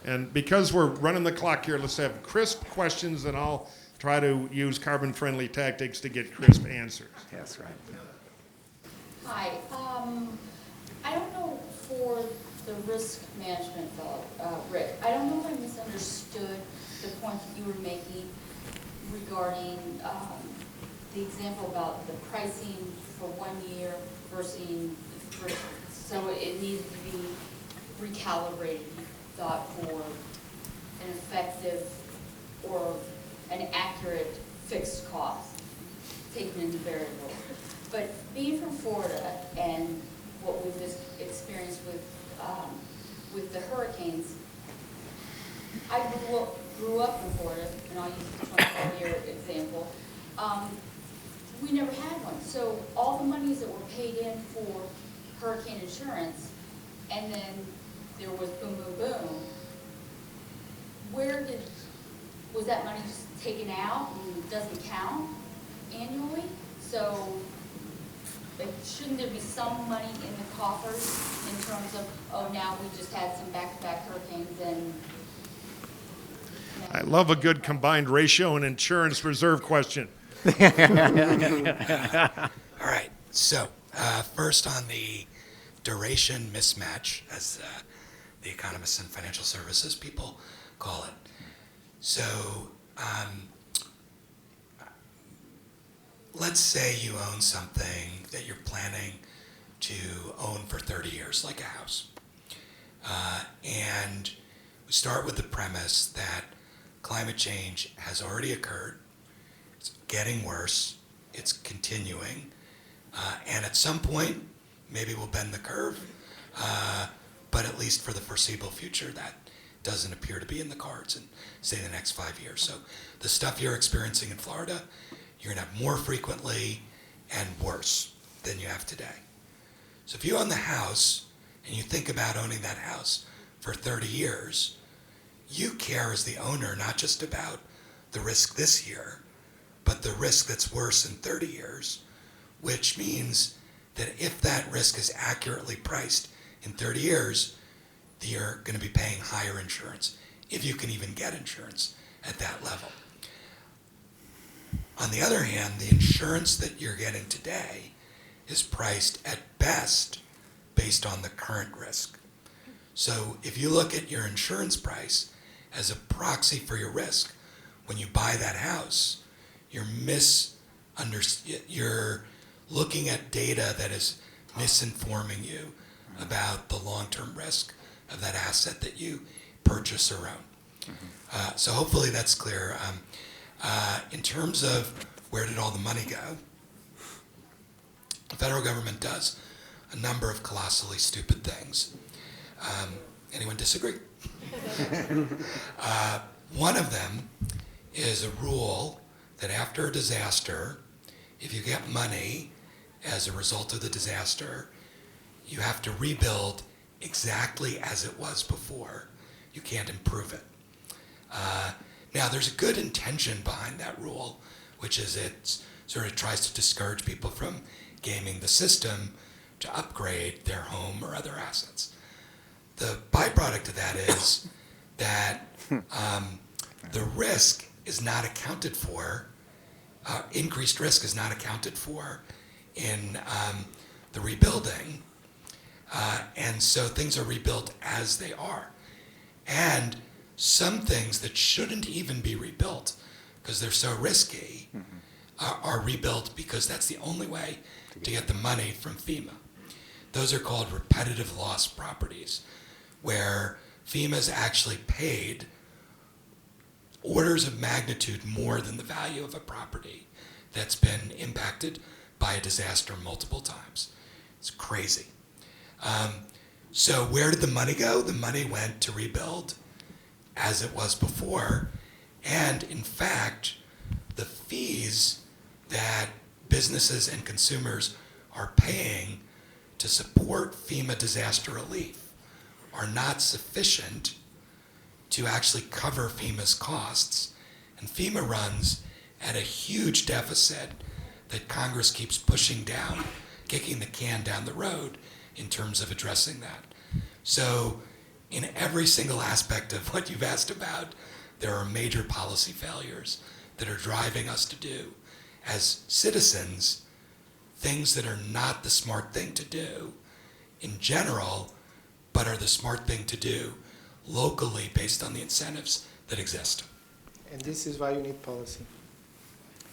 And because we're running the clock here, let's have crisp questions, and I'll try to use carbon-friendly tactics to get crisp answers. That's right. Hi. I don't know for the risk management fellow, Rick, I don't know if I misunderstood the point that you were making regarding the example about the pricing for 1 year versus, so it needed to be recalibrated, you thought, for an effective or an accurate fixed cost, taken into variable. But being from Florida and what we've just experienced with the hurricanes, I grew up in Florida, and I'll use the 25-year example. We never had one. So all the monies that were paid in for hurricane insurance, and then there was boom, boom, boom, was that money just taken out and doesn't count annually? So shouldn't there be some money in the coffers in terms of, oh, now we just had some back-to-back hurricanes and... I love a good combined ratio and insurance reserve question. All right, so first on the duration mismatch, as the economists and financial services people call it. So let's say you own something that you're planning to own for 30 years, like a house. And we start with the premise that climate change has already occurred. It's getting worse. It's continuing. And at some point, maybe we'll bend the curve. But at least for the foreseeable future, that doesn't appear to be in the cards in, say, the next 5 years. So the stuff you're experiencing in Florida, you're going to have more frequently and worse than you have today. So if you own the house and you think about owning that house for 30 years, you care as the owner not just about the risk this year, but the risk that's worse in 30 years, which means that if that risk is accurately priced in 30 years, you're going to be paying higher insurance, if you can even get insurance at that level. On the other hand, the insurance that you're getting today is priced at best based on the current risk. So if you look at your insurance price as a proxy for your risk, when you buy that house, you're looking at data that is misinforming you about the long-term risk of that asset that you purchase or own. So hopefully that's clear. In terms of where did all the money go, the federal government does a number of colossally stupid things. Anyone disagree? One of them is a rule that after a disaster, if you get money as a result of the disaster, you have to rebuild exactly as it was before. You can't improve it. Now, there's a good intention behind that rule, which is it sort of tries to discourage people from gaming the system to upgrade their home or other assets. The byproduct of that is that the risk is not accounted for, increased risk is not accounted for in the rebuilding. And so things are rebuilt as they are. And some things that shouldn't even be rebuilt because they're so risky are rebuilt because that's the only way to get the money from FEMA. Those are called repetitive loss properties, where FEMA's actually paid orders of magnitude more than the value of a property that's been impacted by a disaster multiple times. It's crazy. So where did the money go? The money went to rebuild as it was before. And in fact, the fees that businesses and consumers are paying to support FEMA disaster relief are not sufficient to actually cover FEMA's costs. And FEMA runs at a huge deficit that Congress keeps pushing down, kicking the can down the road in terms of addressing that. So in every single aspect of what you've asked about, there are major policy failures that are driving us to do, as citizens, things that are not the smart thing to do in general, but are the smart thing to do locally based on the incentives that exist. And this is why you need policy.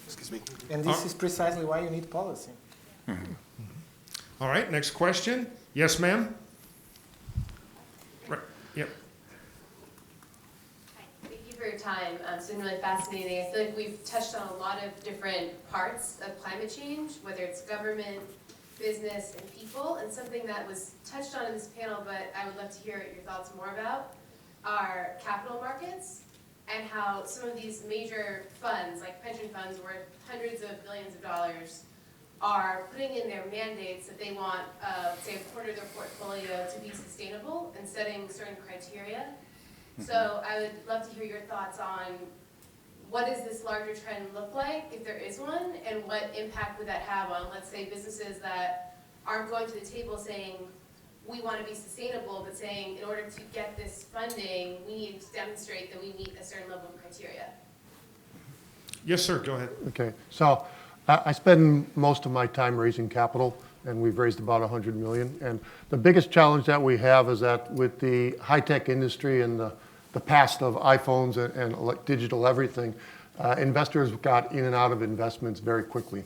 Excuse me? And this is precisely why you need policy. All right, next question. Yes, ma'am? Right, yep. Hi, thank you for your time. It's been really fascinating. I feel like we've touched on a lot of different parts of climate change, whether it's government, business, and people. And something that was touched on in this panel, but I would love to hear your thoughts more about, are capital markets and how some of these major funds, like pension funds worth hundreds of billions of dollars, are putting in their mandates that they want, say, a quarter of their portfolio to be sustainable and setting certain criteria. So I would love to hear your thoughts on what does this larger trend look like, if there is one, and what impact would that have on, let's say, businesses that aren't going to the table saying, we want to be sustainable, but saying, in order to get this funding, we need to demonstrate that we meet a certain level of criteria. Yes, sir, go ahead. Okay, so I spend most of my time raising capital, and we've raised about 100 million. And the biggest challenge that we have is that with the high-tech industry and the past of iPhones and digital everything, investors got in and out of investments very quickly,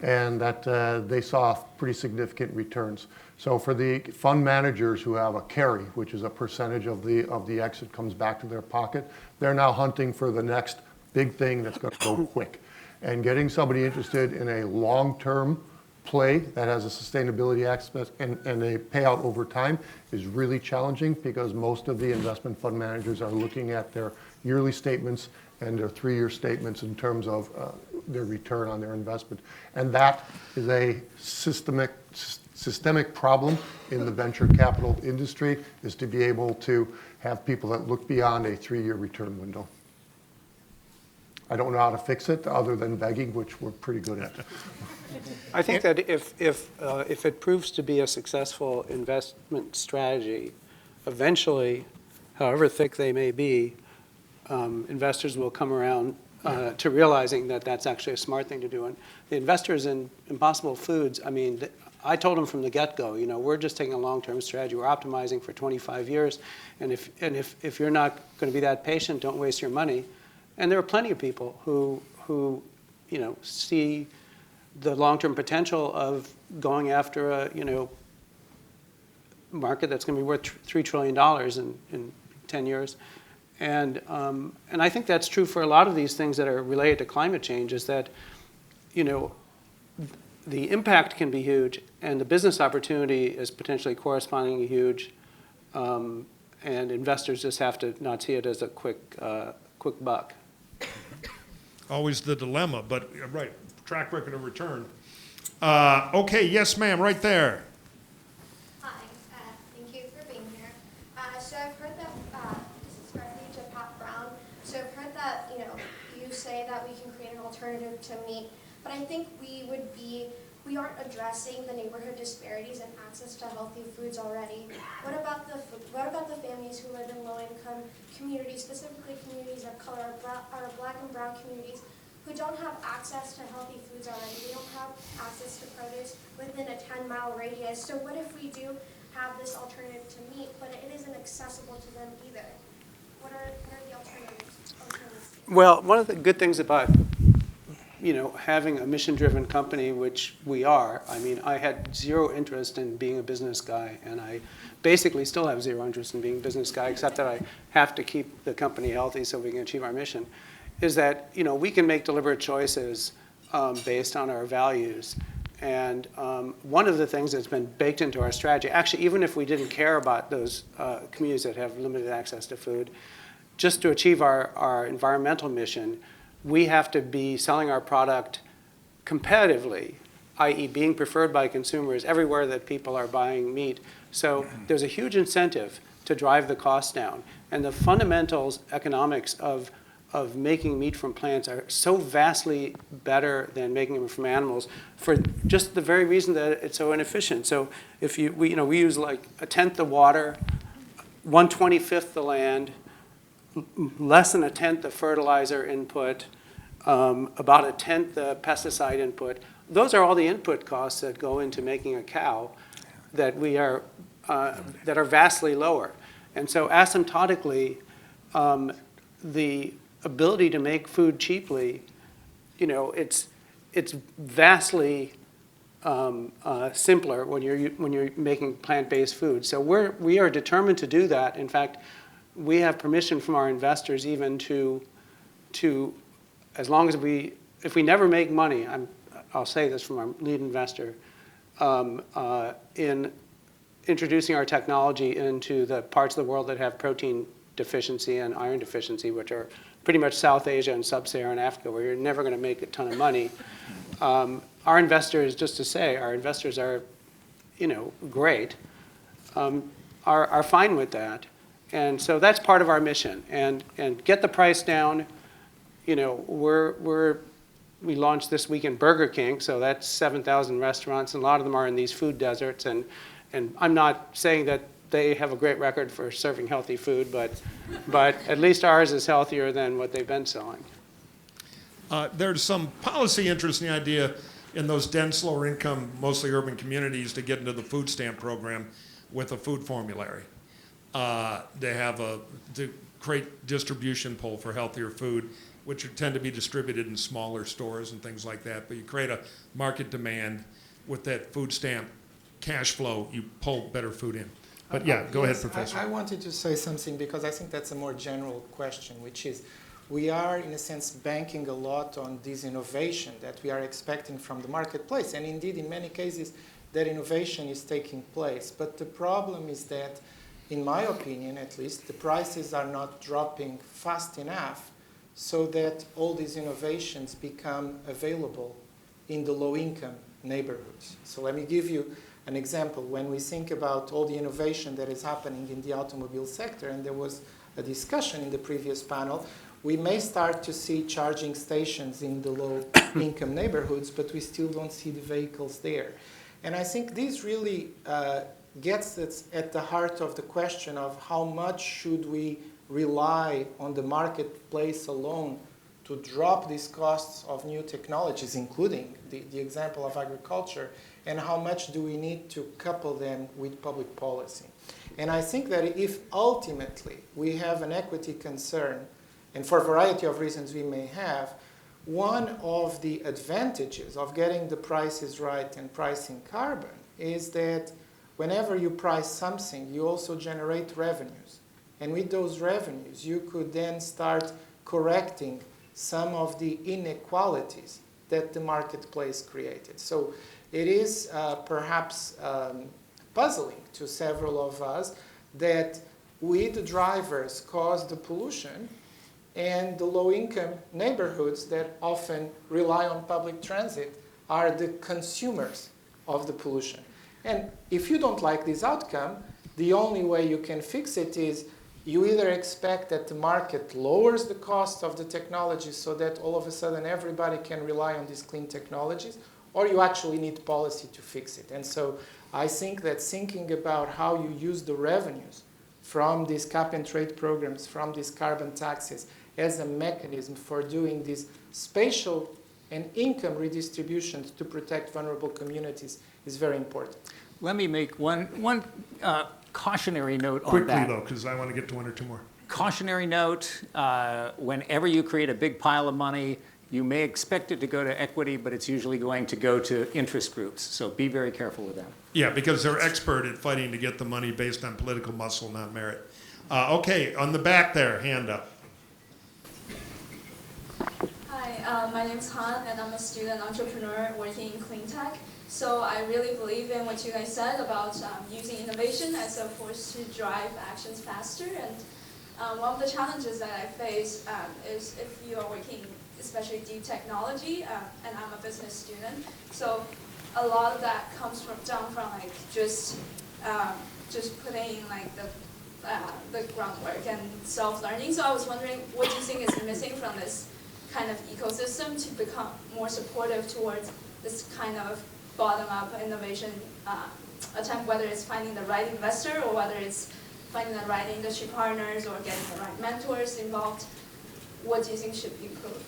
and that they saw pretty significant returns. So for the fund managers who have a carry, which is a percentage of the exit comes back to their pocket, they're now hunting for the next big thing that's going to go quick. And getting somebody interested in a long-term play that has a sustainability aspect and a payout over time is really challenging, because most of the investment fund managers are looking at their yearly statements and their 3-year statements in terms of their return on their investment. And that is a systemic problem in the venture capital industry, is to be able to have people that look beyond a 3-year return window. I don't know how to fix it other than begging, which we're pretty good at. I think that if it proves to be a successful investment strategy, eventually, however thick they may be, investors will come around to realizing that that's actually a smart thing to do. And the investors in Impossible Foods, I mean, I told them from the get-go, you know, we're just taking a long-term strategy. We're optimizing for 25 years, and if you're not going to be that patient, don't waste your money. And there are plenty of people who you know, see the long-term potential of going after a, you know, market that's going to be worth $3 trillion in 10 years. And I think that's true for a lot of these things that are related to climate change, is that, you know, the impact can be huge and the business opportunity is potentially correspondingly huge, and investors just have to not see it as a quick buck. Always the dilemma, but right, track record of return. Okay, yes, ma'am, right there. Hi, thank you for being here. So I've heard that, this is directly to Pat Brown, so I've heard that, you know, you say that we can create an alternative to meat, but I think we aren't addressing the neighborhood disparities in access to healthy foods already. What about the families who live in low-income communities, specifically communities of color, or black and brown communities, who don't have access to healthy foods already? They don't have access to produce within a 10-mile radius. So what if we do have this alternative to meat, but it isn't accessible to them either? What are the alternatives? Well, one of the good things about having a mission-driven company, which we are, I mean, I had zero interest in being a business guy, and I basically still have zero interest in being a business guy, except that I have to keep the company healthy so we can achieve our mission, is that, we can make deliberate choices based on our values. And one of the things that's been baked into our strategy, actually, even if we didn't care about those communities that have limited access to food, just to achieve our environmental mission, we have to be selling our product competitively, i.e. being preferred by consumers everywhere that people are buying meat. So there's a huge incentive to drive the cost down. And the fundamentals economics of making meat from plants are so vastly better than making them from animals for just the very reason that it's so inefficient. So if we use like 1/10 the water, 1/25 the land, less than 1/10 the fertilizer input, about 1/10 the pesticide input. Those are all the input costs that go into making a cow that are vastly lower. And so asymptotically, the ability to make food cheaply, it's vastly simpler when you're making plant-based food. So we are determined to do that. In fact, we have permission from our investors even to as long as if we never make money, I'll say this from our lead investor, in introducing our technology into the parts of the world that have protein deficiency and iron deficiency, which are pretty much South Asia and Sub-Saharan Africa, where you're never going to make a ton of money. Our investors, just to say, our investors are, great, are fine with that. And so that's part of our mission. And get the price down. We launched this week in Burger King, so that's 7,000 restaurants, and a lot of them are in these food deserts. And I'm not saying that they have a great record for serving healthy food, but at least ours is healthier than what they've been selling. There's some policy interest in the idea in those dense, lower income, mostly urban communities to get into the food stamp program with a food formulary. They have to create distribution pool for healthier food, which tend to be distributed in smaller stores and things like that. But you create a market demand with that food stamp cash flow, you pull better food in. But yeah, go ahead, Professor. I wanted to say something because I think that's a more general question, which is we are, in a sense, banking a lot on this innovation that we are expecting from the marketplace. And indeed, in many cases, that innovation is taking place. But the problem is that, in my opinion at least, the prices are not dropping fast enough so that all these innovations become available in the low-income neighborhoods. So let me give you an example. When we think about all the innovation that is happening in the automobile sector, and there was a discussion in the previous panel, we may start to see charging stations in the low-income neighborhoods, but we still don't see the vehicles there. And I think this really gets at the heart of the question of how much should we rely on the marketplace alone to drop these costs of new technologies, including the example of agriculture, and how much do we need to couple them with public policy. And I think that if ultimately we have an equity concern, and for a variety of reasons we may have, one of the advantages of getting the prices right and pricing carbon is that whenever you price something, you also generate revenues. And with those revenues, you could then start correcting some of the inequalities that the marketplace created. So it is perhaps puzzling to several of us that we, the drivers, cause the pollution, and the low-income neighborhoods that often rely on public transit are the consumers of the pollution. And if you don't like this outcome, the only way you can fix it is you either expect that the market lowers the cost of the technology so that all of a sudden everybody can rely on these clean technologies, or you actually need policy to fix it. And so I think that thinking about how you use the revenues from these cap-and-trade programs, from these carbon taxes, as a mechanism for doing these spatial and income redistributions to protect vulnerable communities is very important. Let me make one cautionary note on that. Quickly, though, because I want to get to one or two more. Cautionary note, whenever you create a big pile of money, You may expect it to go to equity, but it's usually going to go to interest groups. So be very careful with that. Yeah, because they're expert at fighting to get the money based on political muscle, not merit. Okay, on the back there, hand up. Hi, my name is Han, and I'm a student entrepreneur working in clean tech. So I really believe in what you guys said about using innovation as a force to drive actions faster. And one of the challenges that I face is if you are working, especially deep technology, and I'm a business student. So a lot of that comes down from like just putting in like the groundwork and self-learning. So I was wondering, what do you think is missing from this kind of ecosystem to become more supportive towards this kind of bottom-up innovation attempt, whether it's finding the right investor or whether it's finding the right industry partners or getting the right mentors involved? What do you think should be improved?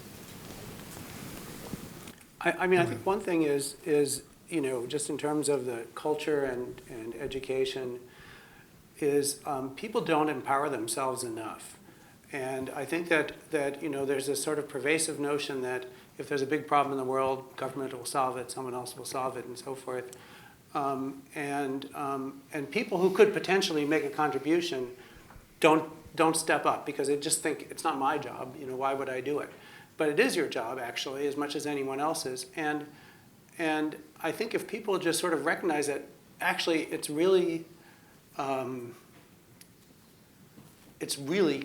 I mean, I think one thing is just in terms of the culture and education, is people don't empower themselves enough. And I think that there's this sort of pervasive notion that if there's a big problem in the world, government will solve it, someone else will solve it, and so forth. And people who could potentially make a contribution don't step up because they just think it's not my job. Why would I do it? But it is your job, actually, as much as anyone else's. And I think if people just sort of recognize that actually it's really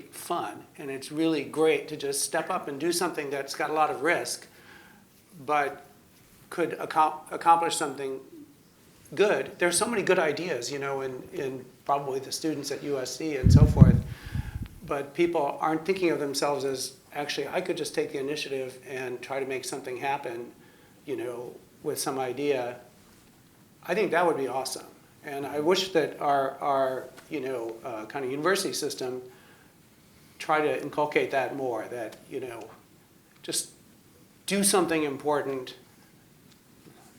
fun and it's really great to just step up and do something that's got a lot of risk, but could accomplish something good. There's so many good ideas, in probably the students at USC and so forth, but people aren't thinking of themselves as, actually, I could just take the initiative and try to make something happen, with some idea. I think that would be awesome. And I wish that our kind of university system try to inculcate that more, that, just do something important.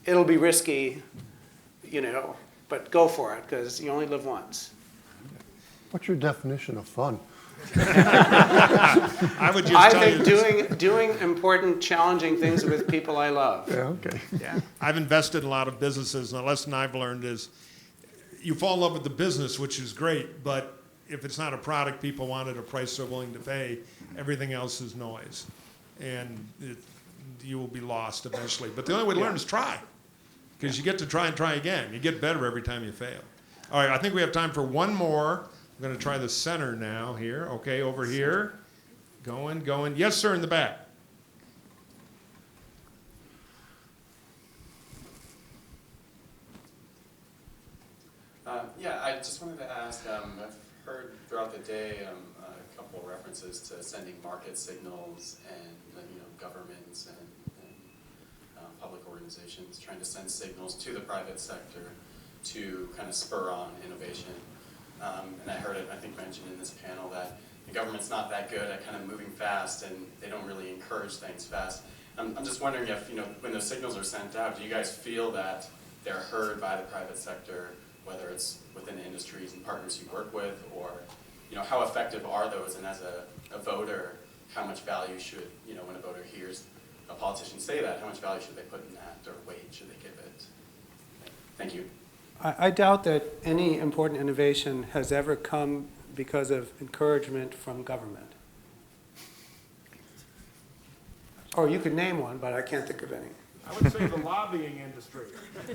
It'll be risky, but go for it, because you only live once. What's your definition of fun? I would just I tell you think doing important, challenging things with people I love. Yeah, okay. Yeah. I've invested in a lot of businesses, and the lesson I've learned is you fall in love with the business, which is great, but if it's not a product people want at a price they're willing to pay, everything else is noise. And you will be lost eventually. But the only way to learn is try, because you get to try and try again. You get better every time you fail. All right, I think we have time for one more. I'm going to try the center now here. Okay, over here. Going. Yes, sir, in the back. Yeah, I just wanted to ask, I've heard throughout the day a couple of references to sending market signals and governments and public organizations trying to send signals to the private sector to kind of spur on innovation. And I heard it, I think, mentioned in this panel that the government's not that good at kind of moving fast and they don't really encourage things fast. I'm just wondering if, when those signals are sent out, do you guys feel that they're heard by the private sector, whether it's within the industries and partners you work with, or how effective are those? And as a voter, how much value should, when a voter hears a politician say that, how much value should they put in that, or weight should they give it? Thank you. I doubt that any important innovation has ever come because of encouragement from government. Or you could name one, but I can't think of any. I would say the lobbying industry.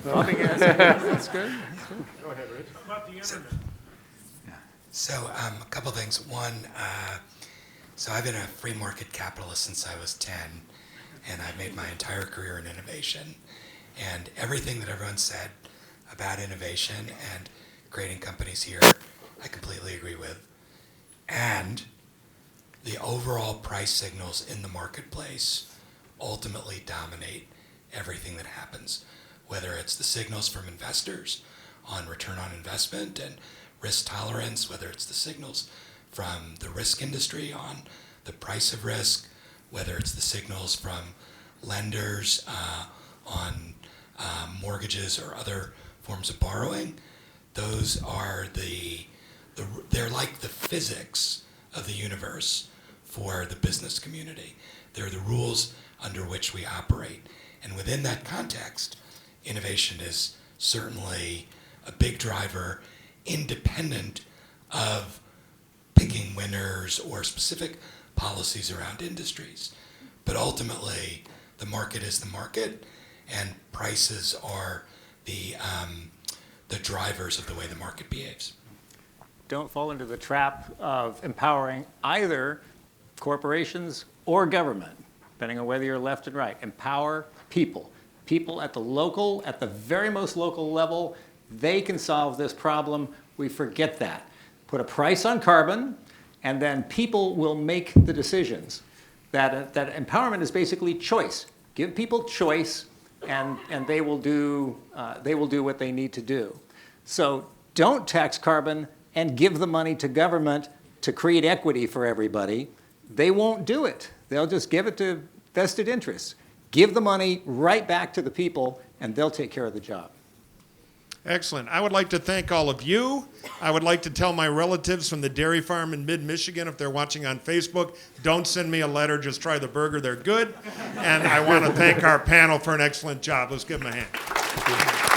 Lobbying industry, that's good. Go ahead, Rich. How about the internet? So a couple things. One, so I've been a free market capitalist since I was 10, and I've made my entire career in innovation. And everything that everyone said about innovation and creating companies here, I completely agree with. And the overall price signals in the marketplace ultimately dominate everything that happens, whether it's the signals from investors on return on investment and risk tolerance, whether it's the signals from the risk industry on the price of risk, whether it's the signals from lenders on mortgages or other forms of borrowing. Those are they're like the physics of the universe for the business community. They're the rules under which we operate. And within that context, innovation is certainly a big driver, independent of picking winners or specific policies around industries. But ultimately, the market is the market, and prices are the drivers of the way the market behaves. Don't fall into the trap of empowering either corporations or government, depending on whether you're left and right. Empower people. People at the local, at the very most local level, they can solve this problem. We forget that. Put a price on carbon, and then people will make the decisions. That empowerment is basically choice. Give people choice, and they will do what they need to do. So don't tax carbon and give the money to government to create equity for everybody. They won't do it. They'll just give it to vested interests. Give the money right back to the people, and they'll take care of the job. Excellent. I would like to thank all of you. I would like to tell my relatives from the dairy farm in mid-Michigan, if they're watching on Facebook, don't send me a letter, just try the burger, they're good. And I want to thank our panel for an excellent job. Let's give them a hand.